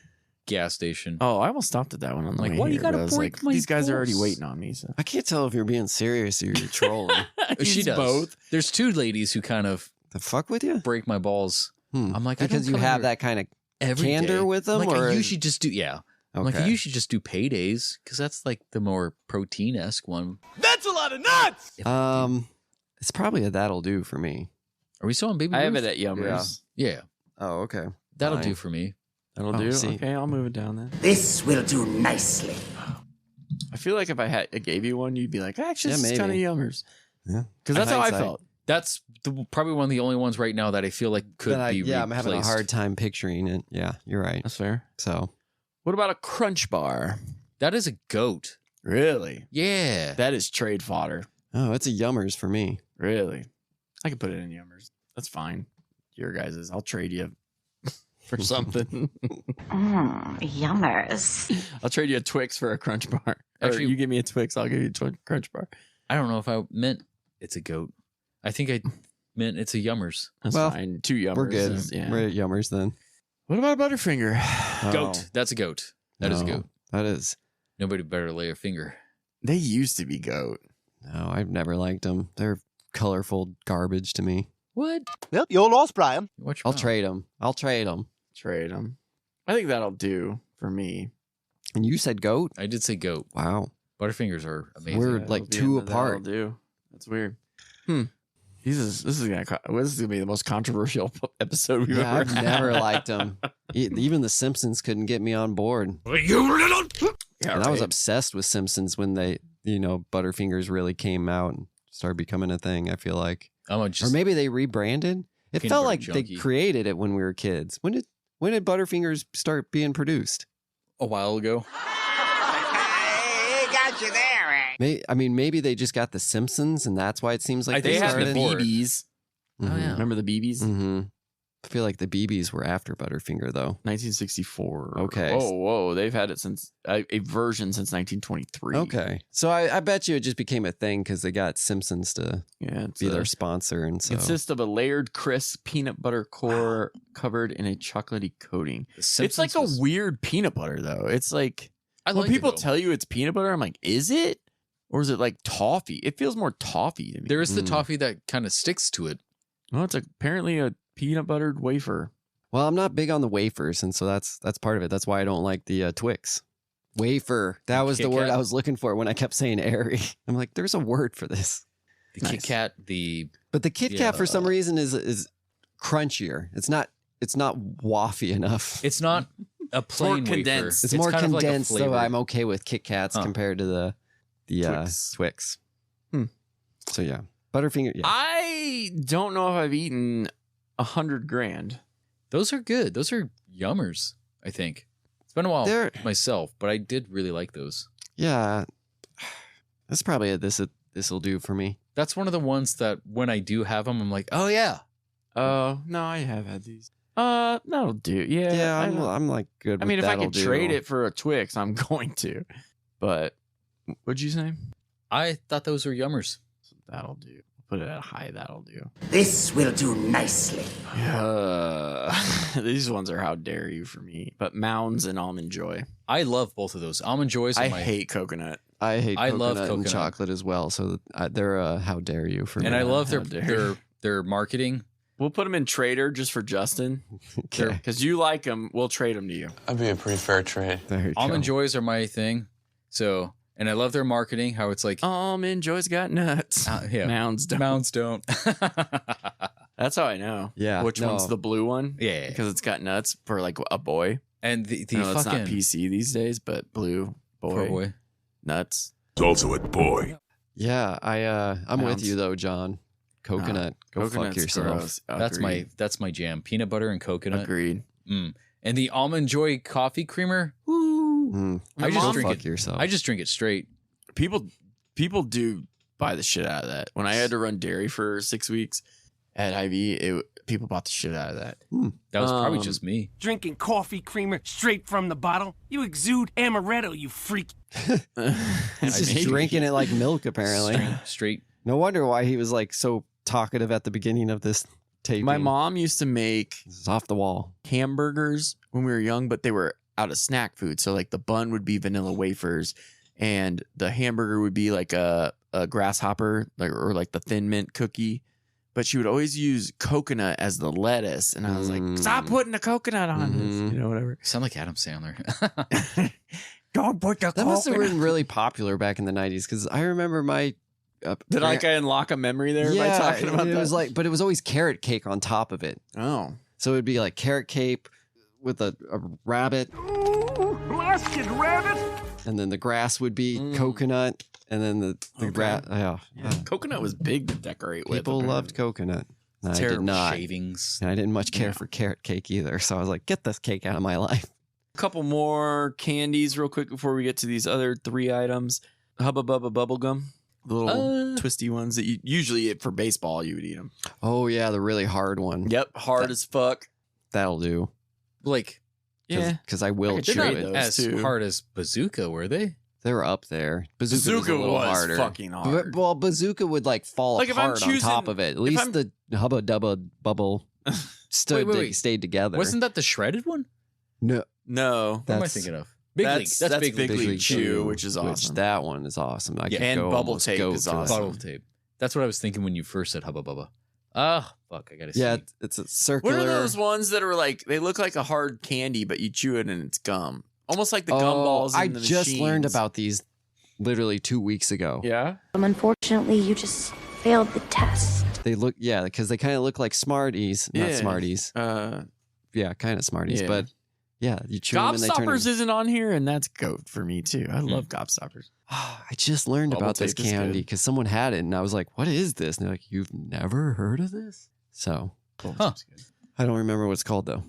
gas station. Oh, I almost stopped at that one on the Like, way why you here, gotta but I was break like, my these guys are already balls? waiting on me. So I can't tell if you're being serious or you're trolling. She He's does. both. There's two ladies who kind of The fuck with you? break my balls. I'm like, I because don't you come have here that kind of every candor day. with them, I'm like, or I usually just do. Yeah. I'm like, I Okay. usually just do paydays because that's like the more protein-esque one. That's a lot of nuts! It's probably a that'll do for me. Are we still on Baby I have Ruth? it at Yummers. Yeah. Oh, okay. That'll Fine. do for me. That'll Oh, do. see. Okay, I'll move it down then. This will do nicely. I feel like if I gave you one, you'd be like, actually, Yeah, this is kind of maybe. Yummers. Yeah. Because that's how I Hindsight. felt. That's probably one of the only ones right now that I feel like could be Yeah, I'm having a replaced. hard time picturing it. Yeah, you're right. That's fair. So, What about a Crunch Bar? That is a goat. Really? Yeah. That is trade fodder. oh, it's a Yummers for me. Really? I could put it in Yummers. That's fine. Your guys's. I'll trade you for something. Yummers. I'll trade you a Twix for a Crunch Bar. Actually- Or you give me a Twix, I'll give you a Crunch Bar. I don't know if I meant it's a goat. I think I meant it's a Yummers. That's Well, fine. 2 Yummers. We're good. Yeah. We're at Yummers then. What about Butterfinger? Goat. That's a goat. That is a No, goat. That is. Nobody better lay a finger. They used to be goat. No, I've never liked them. They're colorful garbage to me. What? Well, you're lost, Brian. Watch your I'll mouth. trade them. I'll trade them. Trade them. I think that'll do for me. And you said goat? I did say goat. Wow. Butterfingers are amazing. We're Yeah, like it'll be 2 in the that'll apart. do. That's weird. This is gonna be the most controversial episode we've Yeah, ever I've had. never liked them. Even the Simpsons couldn't get me on board. You little... Yeah, And I was right. obsessed with Simpsons when they, Butterfingers really came out and started becoming a thing, I feel like. I'm Or just maybe they rebranded. It Peanut felt butter like junkie. they created it when we were kids. When did Butterfingers start being produced? a while ago. Hey, got you there, eh? Maybe they just got the Simpsons and that's why it seems like They they had the started. before. BBs. Oh, yeah. Remember the BBs? Mm-hmm. I feel like the BBs were after Butterfinger though. 1964. Okay. Whoa. They've had it since a version since 1923. Okay. So I bet you it just became a thing because they got Simpsons to Yeah. It's be their sponsor. And so consists of a layered, crisp peanut butter core covered in a chocolatey coating. It's like a weird peanut butter, though. It's like I when like it, people though. tell you it's peanut butter, I'm like, is it? Or is it like toffee? It feels more toffee to me. There is the toffee that kind of sticks to it. Well, it's apparently a peanut buttered wafer. Well, I'm not big on the wafers, and so that's part of it. That's why I don't like the Twix. Wafer. That was the Kit word Kat? I was looking for when I kept saying airy. I'm like, there's a word for this. The Kit Kat, But the Kit Kat for some reason is crunchier. It's not waffy enough. it's not a plain wafer. condensed. It's more kind of like a condensed, so flavor. I'm okay with Kit Kats compared to the Twix. Twix. So yeah, Butterfinger. Yeah, I don't know if I've eaten 100 grand. Those are good. Those are yummers, I think. It's been a while They're- myself, but I did really like those. yeah. That's probably this will do for me. That's one of the ones that when I do have them, I'm like, oh yeah. Oh, no, I have had these. That'll do. Yeah. Yeah, I I'm, don't- I'm like good. I with mean, if I that'll could do. trade it for a Twix, I'm going to. But what'd you say? I thought those were yummers. That'll do. Put it at high. That'll do. This will do nicely. These ones are how dare you for me. But Mounds and Almond Joy. I love both of those. Almond Joys are I my hate coconut. I hate I coconut love and coconut. chocolate as well. So they're how dare you for me. and I love how dare their marketing. We'll put them in Trader just for Justin. Okay. Because you like them. We'll trade them to you. That'd be a pretty fair trade. There you Almond go. Joys are my thing. So, and I love their marketing, how it's like Almond Joy's got nuts. yeah. Mounds don't. Mounds don't. That's how I know. Yeah, Which no. one's the blue one? Yeah. Because it's got nuts for like a boy. And the I know it's fucking not PC these days, but blue poor boy. boy. Nuts. It's also a boy. Yeah, I'm with Mounds. you though, John. Coconut. Go fuck Coconut's yourself. gross. That's my jam. Peanut butter and coconut. Agreed. Mm. And the Almond Joy coffee creamer. Mm. I just Go drink fuck it. yourself. I just drink it straight. People do buy the shit out of that. When I had to run dairy for 6 weeks at IV, people bought the shit out of that. That was probably just me. Drinking coffee creamer straight from the bottle? You exude amaretto, you freak. He's just drinking it like milk, apparently. Straight. No wonder why he was like so talkative at the beginning of this taping. My mom used to make This is off the wall. hamburgers when we were young, but they were out of snack food. So like the bun would be vanilla wafers and the hamburger would be like a grasshopper or like the Thin Mint cookie. But she would always use coconut as the lettuce. And I was like, stop putting the coconut on this. You know, whatever. You sound like Adam Sandler. Don't put the That must have coconut. been really popular back in the 90s because I remember my Did I unlock a memory there by talking about it that? was like, but it was always carrot cake on top of it. Oh. So it'd be like carrot cake with a rabbit. Ooh, blasted rabbit! And then the grass would be coconut. And then the grass. Yeah. Coconut was big to decorate with. People loved coconut. I did Terrible not. shavings. And I didn't much care for carrot cake either. So I was like, get this cake out of my life. A couple more candies real quick before we get to these other 3 items. Hubba Bubba Bubblegum. The little twisty ones that you usually for baseball you would eat them. Oh, yeah. The really hard one. Yep. Hard as fuck. That'll do. Like, yeah. Because I will chew they're it. not as hard as Bazooka, were they? They were up there. Bazooka was a little harder. Fucking hard. Well, Bazooka would like fall Like, if I'm apart on top of it. At least the Hubba Dubba Bubble stayed together. Wasn't that the shredded one? No. No. What am I thinking of? Big League. That's Big League Chew, which is awesome. That one is awesome. I can and go Bubble almost Tape go is to awesome. Bottle tape. That's what I was thinking when you first said Hubba Bubba. Ah, fuck, I gotta see. Yeah, it's a circular. What are those ones that are like, they look like a hard candy, but you chew it and it's gum? Almost like the gumballs I in the just learned machines. about these literally 2 weeks ago. Yeah? Unfortunately, you just failed the test. They look, because they kind of look like Smarties. Not Yeah. Smarties. Yeah, kind of Smarties, Yeah. but yeah, you chew them and they turn Gobstoppers isn't on here, and that's goat for me too. I love Gobstoppers. I just learned Bubble about this tape is candy good. because someone had it, and I was like, "What is this?" And they're like, "You've never heard of this?" So, I don't remember what it's called though.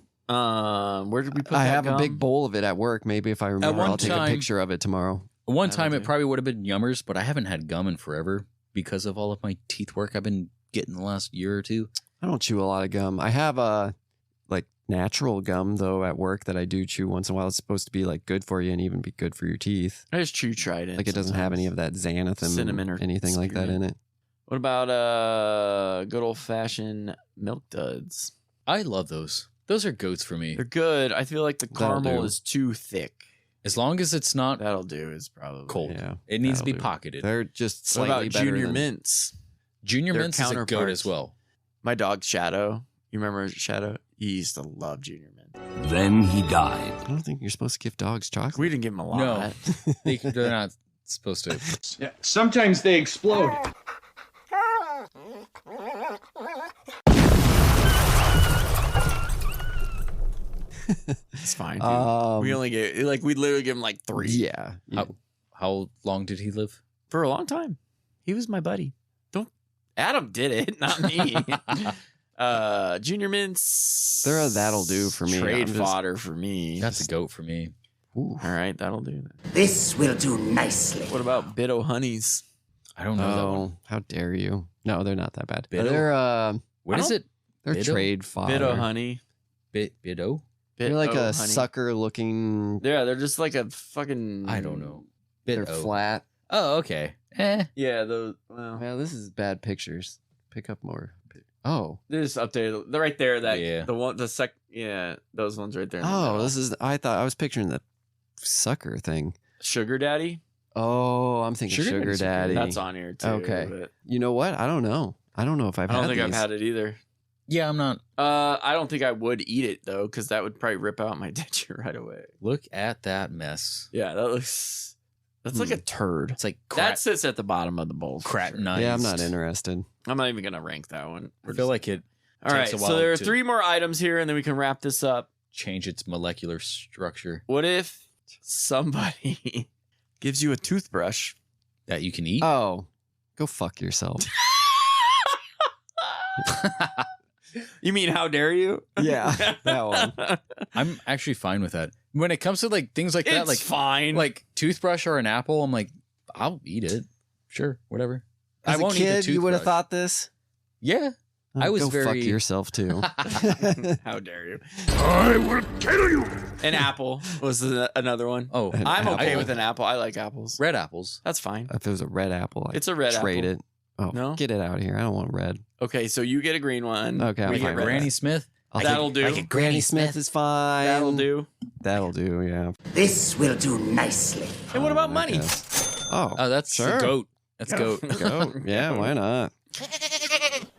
Where did we put I that have gum? a big bowl of it at work. Maybe if I remember, one I'll take a time- picture of it tomorrow. One time it probably would have been Yummers, but I haven't had gum in forever because of all of my teeth work I've been getting the last year or two. I don't chew a lot of gum. I have like natural gum though at work that I do chew once in a while. It's supposed to be like good for you and even be good for your teeth. I just chew Trident. Like it doesn't have any of that xanthan, Cinnamon or anything like that in spearmint. it. What about good old fashioned Milk Duds? I love those. Those are goats for me. They're good. I feel like the That'll caramel do. is too thick. As long as it's not That'll do. Is probably cold. Yeah, It needs to be that'll do. pocketed. They're just What slightly about better Junior than- Mints? Junior They're Mints is a goat counterparts. as well. My dog Shadow. You remember Shadow? He used to love Junior Mint. Then he died. I don't think you're supposed to give dogs chocolate. We didn't give him a lot. No, they're not supposed to. Yeah, sometimes they explode. It's fine, dude. We only gave we literally give him like 3 Yeah. How long did he live? for a long time. He was my buddy. Don't Adam did it, not me. Junior Mints. They're a that'll do for me. Trade I'm just- fodder for me. That's a goat for me. All right, that'll do. This will do nicely. What about Bitto Honeys? I don't know that one. Oh, how dare you? No, they're not that bad. Bitto? They're What is it? they're Bitto? trade fodder. Bitto Honey. Bitto? They're like Bitto a Honey. sucker looking. Yeah, they're just like a fucking. I don't know. They're Bitto. flat. Oh, okay. Yeah, those. Well, Well, this is bad pictures. Pick up more. Oh, they're just updated. They're right there. That Yeah. the one, the sec. Yeah, those ones right there. in the oh, middle. this is. I thought I was picturing the sucker thing. Sugar Daddy. Oh, I'm thinking Sugar sugar Daddy's daddy. That's on here too. Okay. but You know what? I don't know. I don't know if I've I don't had think I've these. had it either. Yeah, I'm not. I don't think I would eat it though, because that would probably rip out my denture right away. Look at that mess. Yeah, that looks. That's like a turd. It's like That sits at the bottom of the bowl. for sure. nice. Yeah, I'm not interested. I'm not even gonna rank that one. I feel like it All right, takes a so while there are to 3 more items here, and then we can wrap this up. change its molecular structure What if somebody gives you a toothbrush? that you can eat. Oh, go fuck yourself. You mean how dare you? Yeah, that one. I'm actually fine with that. When it comes to like things like that, It's like fine. like toothbrush or an apple, I'm like, I'll eat it. Sure, whatever. As I won't a kid, eat the you would have toothbrush. thought this. Yeah, I was go very fuck yourself too. How dare you? I will kill you. An apple was another one. Oh, An I'm okay apple. with an apple. I like apples. red apples. That's fine. If it was a red apple, I'd It's a red trade apple. it. Oh, No? get it out of here. I don't want red. Okay, so you get a green one. Okay, I'm we fine get with red. Granny Smith. That'll do. Granny Smith is fine. That'll do. That'll do. Yeah. This will do nicely. And what about money? Oh, Oh, that's sure. the goat. That's goat. Go. Yeah, why not?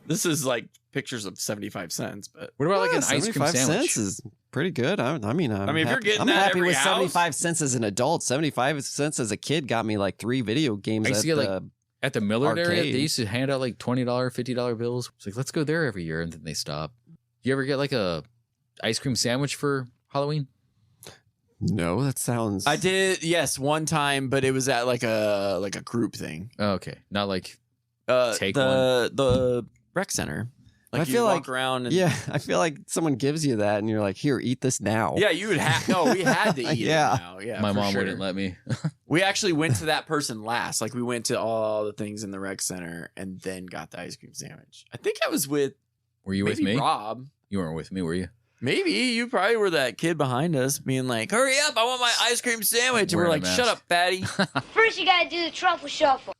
This is like pictures of 75 cents, but What about like Yeah, an ice cream 75 sandwich? cents is pretty good. I mean, I'm if you're happy, getting I'm that happy every with house- 75 cents as an adult. 75 cents as a kid got me like 3 video games I used at to get, like, the At the Millard area, arcade. they used to hand out like $20, $50 bills. It's like, let's go there every year, and then they stop. You ever get like a ice cream sandwich for Halloween? No, that sounds. I did, yes, one time, but it was at like a group thing. Oh, okay, not like take the rec center. Like I feel walk like around. And, yeah, I feel like someone gives you that, and you're like, "Here, eat this now." Yeah, you would have. No, we had to eat Yeah. it now. Yeah, My for mom sure. wouldn't let me. We actually went to that person last. Like we went to all the things in the rec center and then got the ice cream sandwich. I think I was with. Were you with maybe me? Rob. You weren't with me, were you? Maybe you probably were that kid behind us being like, "Hurry up! I want my ice cream sandwich." And we're Wearing like, a "Shut mask. up, fatty." First, you gotta do the truffle shuffle.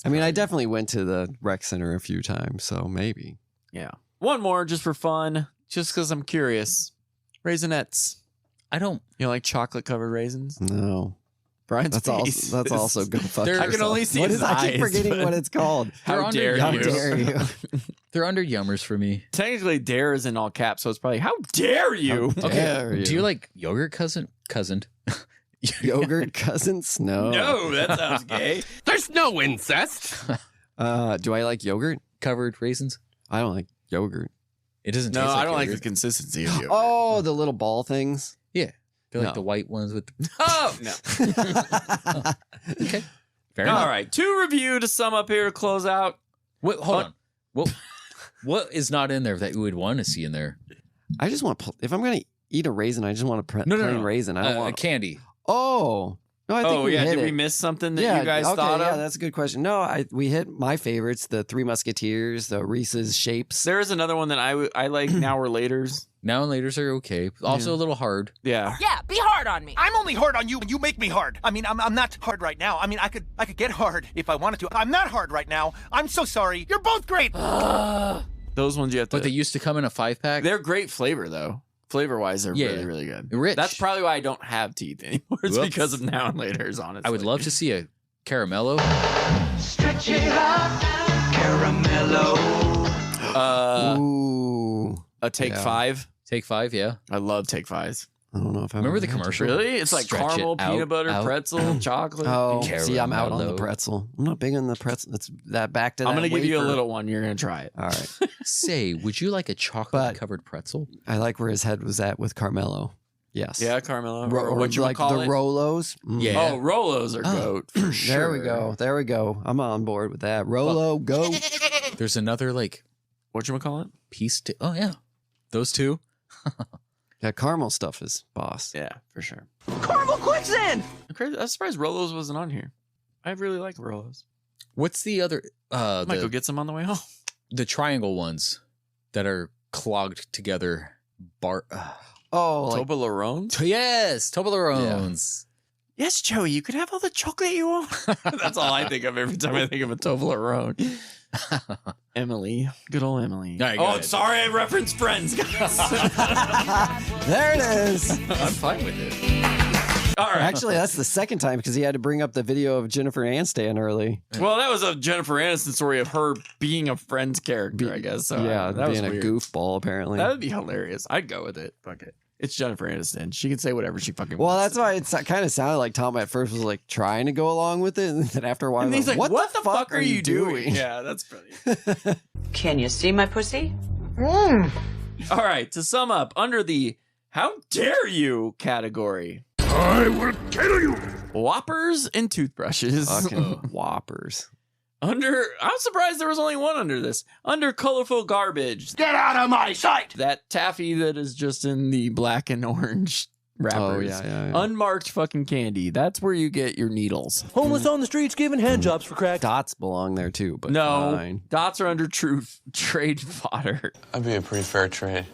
I mean, I definitely went to the rec center a few times, so maybe. Yeah. One more just for fun, just because I'm curious. Raisinets. I don't. You like chocolate covered raisins? No. Brian's That's face. also, that's also go fuck I can yourself. only see What his is, I keep eyes, forgetting but- what it's called. How dare How you? dare you? They're under yummers for me. Technically, dare is in all caps, so it's probably how dare you? How dare you? Do you like yogurt cousined? Yogurt cousins? No. No, that sounds gay. There's no incest. Do I like yogurt? Covered raisins? I don't like yogurt. It doesn't No, taste like I don't like the yogurt. consistency of yogurt. Oh, the little ball things. Yeah. They're like No. the white ones with the... Oh, no. Okay. Fair All enough. right, 2 review to sum up here to close out. Wait, hold on. What is not in there that you would want to see in there? I just want, if I'm going to eat a raisin, I just want a plain raisin. I don't A want candy. Oh. No, I think Oh, we yeah, hit did it. we miss something that Yeah, you guys okay, thought yeah, of? that's a good question. No, we hit my favorites, the Three Musketeers, the Reese's Shapes. There is another one that I like, Now or Laters. Now and laters are okay. Also a little hard. Yeah. Yeah, be hard on me. I'm only hard on you when you make me hard. I mean, I'm not hard right now. I mean, I could get hard if I wanted to. I'm not hard right now. I'm so sorry. You're both great. Those ones you have to... But they used to come in a 5-pack. They're great flavor, though. Flavor-wise, they're really, really good. Rich. That's probably why I don't have teeth anymore. It's Whoops. because of Now and Laters, honestly. I would love to see a caramello. Stretch it out, caramello. Ooh. A Take Yeah. 5. Take 5, yeah. I love Take 5s. I don't know if I Remember the commercial? Really? It's like Stretch it caramel, out, peanut butter, out, pretzel, chocolate. Oh, see, I'm out on the Caramello. pretzel. I'm not big on the pretzel. It's that back to that I'm going to give you a wafer. little one. You're going to try it. All right. Say, would you like a chocolate-covered pretzel? I like where his head was at with Carmelo. Yes. Yeah, Carmelo. Or what you like call the it? Rolos. Mm. Yeah. Oh, Rolos are goat for sure. There we go. There we go. I'm on board with that. Rolo, go. There's another, like, Whatchamacallit? piece to... Oh, yeah. Those two. That caramel stuff is boss. Yeah, for sure. Caramel quicksand. I'm surprised Rolos wasn't on here. I really like Rolos. What's the other... Might go get some on the way home. The triangle ones that are clogged together. Oh, like, Toblerones? Yes, Toblerones. Yes, Joey, you could have all the chocolate you want. That's all I think of every time I think of a Toblerone. Emily. Good old Emily. All right, oh, go I'm ahead. sorry I referenced Friends, guys. there it is. I'm fine with it. All right. Actually, that's the second time because he had to bring up the video of Jennifer Aniston early. Well, that was a Jennifer Aniston story of her being a Friends character, I guess. So yeah, that was being a weird. goofball, apparently. That would be hilarious. I'd go with it. Fuck it. It's Jennifer Aniston. She can say whatever she fucking Well, wants. that's why it kind of sounded like Tom at first was like trying to go along with it, and then after a while, And he's like, what the fuck are you doing? Yeah, that's funny. Can you see my pussy? All right, to sum up, under the How Dare You category, I will kill you. Whoppers and toothbrushes. Fucking Whoppers. I'm surprised there was only one under this. Under colorful garbage. Get out of my sight. That taffy that is just in the black and orange wrappers. Oh, yeah. Unmarked fucking candy. That's where you get your needles. Homeless on the streets giving handjobs for crack. Dots belong there too, but No, fine. dots are under trade fodder. That'd be a pretty fair trade.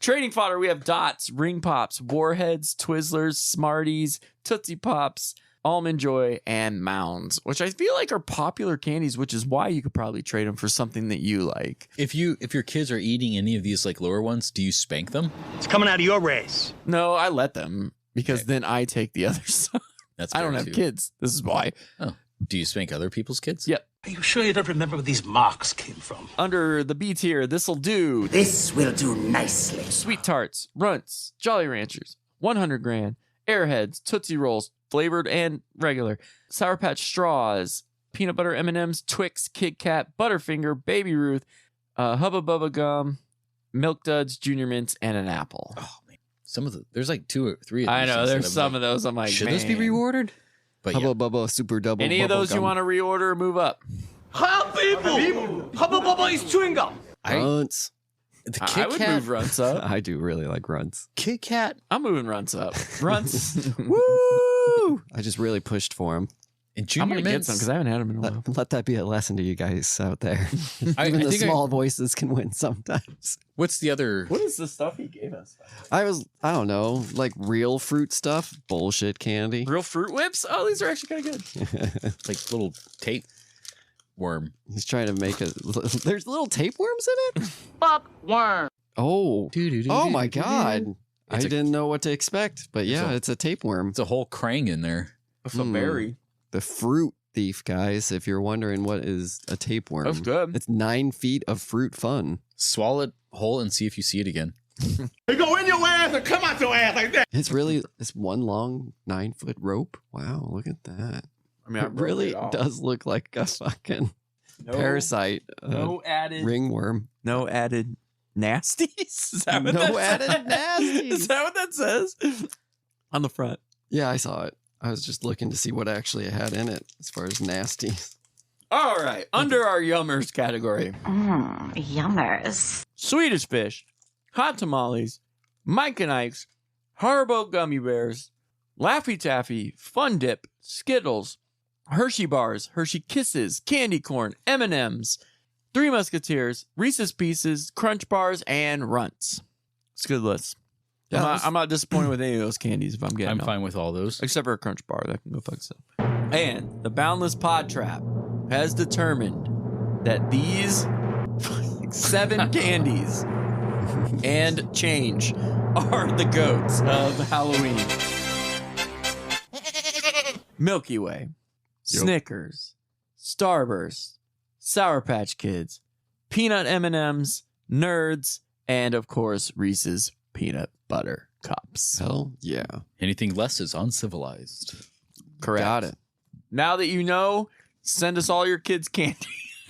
Trading fodder, we have dots, ring pops, warheads, Twizzlers, Smarties, Tootsie Pops, Almond Joy, and Mounds, which I feel like are popular candies, which is why you could probably trade them for something that you like. If your kids are eating any of these like lower ones, do you spank them? It's coming out of your race. No, I let them because then I take the other side. That's I don't fair, have too. kids. This is why. Oh, do you spank other people's kids? Yep. Are you sure you don't remember where these marks came from? Under the B tier, this'll do. This will do nicely. Sweet Tarts, Runts, Jolly Ranchers, 100 Grand, Airheads, Tootsie Rolls, flavored and regular, Sour Patch Straws, peanut butter M&Ms, Twix, Kit Kat, Butterfinger, Baby Ruth, Hubba Bubba Gum, Milk Duds, Junior Mints, and an apple. Oh man, there's like 2 or 3 of these. I know there's some of those. I'm like, should man. those be reordered? But Hubba Bubba Super Double. Any of those Bubble you Gum. want to reorder, move up. Hi, people! Hubba Bubba is chewing gum. Runts. The I Kit would Kat, move Runts up. I do really like Runts. Kit Kat. I'm moving Runts up. Runts. Woo! I just really pushed for him. And I'm Junior going to get Mints. some because I haven't had them in a while. Let that be a lesson to you guys out there. I Even the think small voices can win sometimes. What's the other? What is the stuff he gave us? I don't know, like real fruit stuff, bullshit candy. Real Fruit Whips? Oh, these are actually kind of good. Like little tape worm. He's trying to make there's little tapeworms in it? Fuck worm. Oh. Oh my god. I It's a- didn't know what to expect, but yeah, it's a tapeworm. It's a whole krang in there. With a berry. The fruit thief, guys. If you're wondering what is a tapeworm, That's good. It's 9 feet of fruit fun. Swallow it whole and see if you see it again. They go in your ass and come out your ass like that. It's really this one long 9-foot rope. Wow, look at that. I mean, I It really does look like a fucking parasite. No added ringworm. No added nasties. Is that what No that added nasties. Is that what that says on the front? Yeah, I saw it. I was just looking to see what actually it had in it as far as nasty. All right, under our yummers category, Yummers. Swedish Fish, Hot Tamales, Mike and Ike's, Haribo Gummy Bears, Laffy Taffy, Fun Dip, Skittles, Hershey Bars, Hershey Kisses, Candy Corn, M&Ms, Three Musketeers, Reese's Pieces, Crunch Bars, and Runts. It's a good list. Yeah, I'm not disappointed with any of those candies if I'm getting I'm them. fine with all those. Except for a Crunch Bar. That can go fuck itself. And the Boundless PodTrap has determined that these 7 candies and change are the goats of Halloween. Milky Way, Snickers, Starburst, Sour Patch Kids, Peanut M&Ms, Nerds, and of course Reese's Peanut Butter Cups. Hell yeah. Anything less is uncivilized. Correct. Got it. Now that you know, send us all your kids' candy.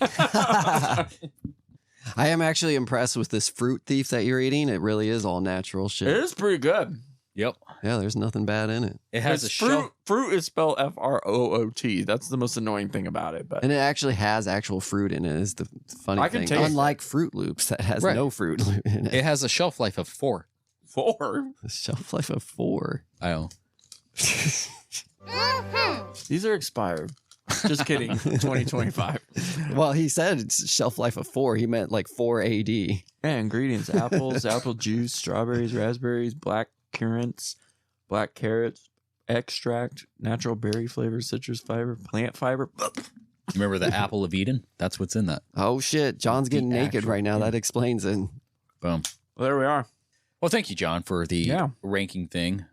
I am actually impressed with this fruit thief that you're eating. It really is all natural shit. It is pretty good. Yep. Yeah, there's nothing bad in it. It has a fruit. shelf. Fruit is spelled F-R-O-O-T. That's the most annoying thing about it. But And it actually has actual fruit in it is the funny I can thing. taste it. Unlike Fruit Loops that has Right. no fruit in it. It has a shelf life of 4. 4. A shelf life of 4. I know. These are expired. Just kidding. 2025. Well, he said it's shelf life of 4. He meant like 4 AD. Yeah, ingredients: apples, apple juice, strawberries, raspberries, black currants, black carrots, extract, natural berry flavor, citrus fiber, plant fiber. Remember the apple of Eden? That's what's in that. Oh shit, John's getting naked actual- right now. That explains it. Boom. Well, there we are. Well, thank you, John, for the Yeah. ranking thing.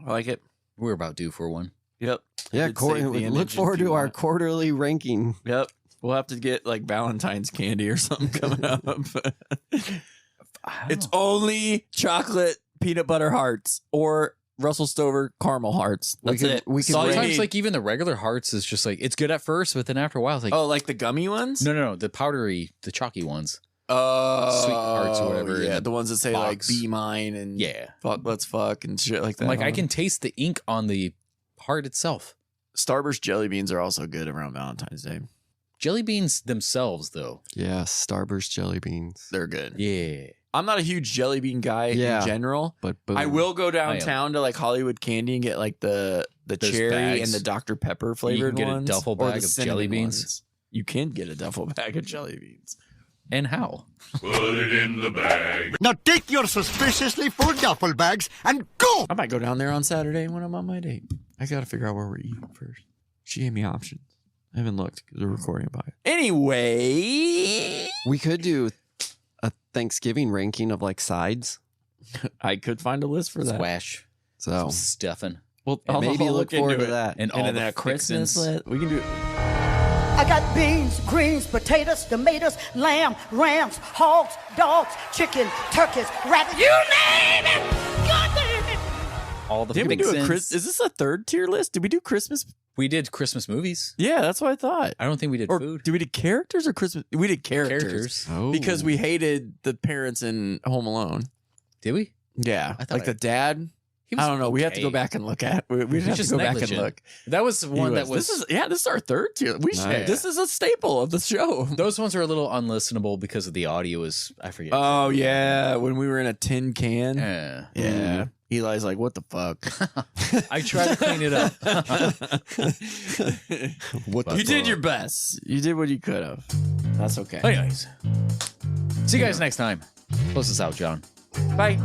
I like it. We're about due for one. Yep. Yeah, Did save the look image forward if you to our want. quarterly ranking. Yep. We'll have to get like Valentine's candy or something coming up. It's only chocolate peanut butter hearts or Russell Stover caramel hearts. That's it. we could That's all you Sometimes, need. like, even the regular hearts is just like, it's good at first, but then after a while, it's like, Oh, like the gummy ones? no, the powdery, the chalky ones. Oh, Sweet hearts or whatever Yeah, in the ones that say like box. "Be mine" and Yeah. fuck, let's fuck and shit like that. I'm like, I on can them. taste the ink on the heart itself. Starburst jelly beans are also good around Valentine's Day. Jelly beans themselves, though. Yeah, Starburst jelly beans. They're good. Yeah. I'm not a huge jelly bean guy Yeah. in general. But boom. I will go downtown to like Hollywood Candy and get like the Those cherry bags. and the Dr. Pepper flavored get a ones. duffel or bag the of jelly cinnamon beans? ones. You can get a duffel bag of jelly beans. And how? Put it in the bag. Now take your suspiciously full duffel bags and go! I might go down there on Saturday when I'm on my date. I got to figure out where we're eating first. She gave me options. I haven't looked because we're recording about it. Anyway, We could do a Thanksgiving ranking of like sides. I could find a list for that. Squash. So Some stuffing. Well, And maybe look forward to that. And all then the that Christmas fixins. list. We can do. I got beans, greens, potatoes, tomatoes, lamb, rams, hogs, dogs, chicken, turkeys, rabbits. You name it! God damn it! All the Did we do a fixins. Is this a third tier list? Did we do Christmas? We did Christmas movies. Yeah, that's what I thought. I don't think we did food. Did we did characters or Christmas? We did characters. Oh. Because we hated the parents in Home Alone. Did we? Yeah. I thought Like the dad. I don't know. We have to go back and look at. We have to go back and look. That was one that was. This is our third tier. This is a staple of the show. Those ones are a little unlistenable because of the audio. I forget. Oh yeah, when we were in a tin can. Yeah. Eli's like, what the fuck? I tried to clean it up. You did your best. You did what you could have. That's okay. Anyways, see you guys next time. Close us out, John. Bye.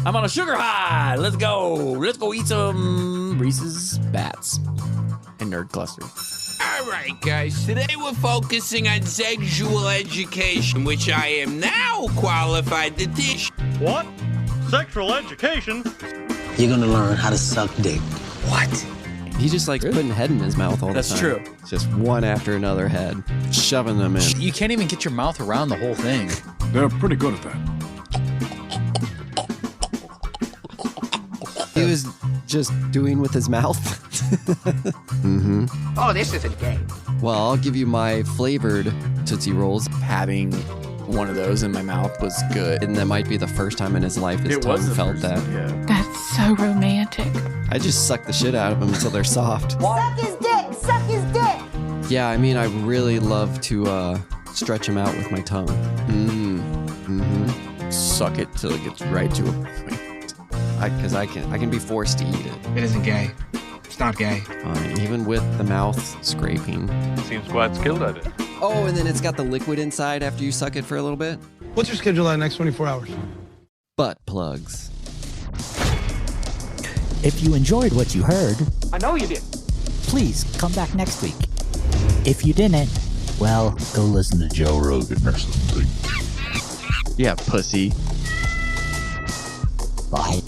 I'm on a sugar high. Let's go. Let's go eat some Reese's Bats and Nerd Cluster. All right, guys. Today we're focusing on sexual education, which I am now qualified to teach. What? Sexual education? You're gonna learn how to suck dick. What? He just likes putting head in his mouth all the time. That's true. It's just one after another head, shoving them in. You can't even get your mouth around the whole thing. They're pretty good at that. He was just doing with his mouth. Mm-hmm. Oh, this isn't gay. Well, I'll give you my flavored Tootsie Rolls. Having one of those in my mouth was good. And that might be the first time in his life his tongue felt that. Yeah. That's so romantic. I just suck the shit out of them until they're soft. Suck his dick! Suck his dick! Yeah, I mean, I really love to stretch them out with my tongue. Mm-hmm. Suck it till it gets right to a point. Because I can be forced to eat it. It isn't gay. It's not gay. Even with the mouth scraping. Seems quite skilled at it. Oh, and then it's got the liquid inside after you suck it for a little bit. What's your schedule on the next 24 hours? Butt plugs. If you enjoyed what you heard, I know you did. please come back next week. If you didn't, well, go listen to Joe Rogan or something. Yeah, pussy. Bye.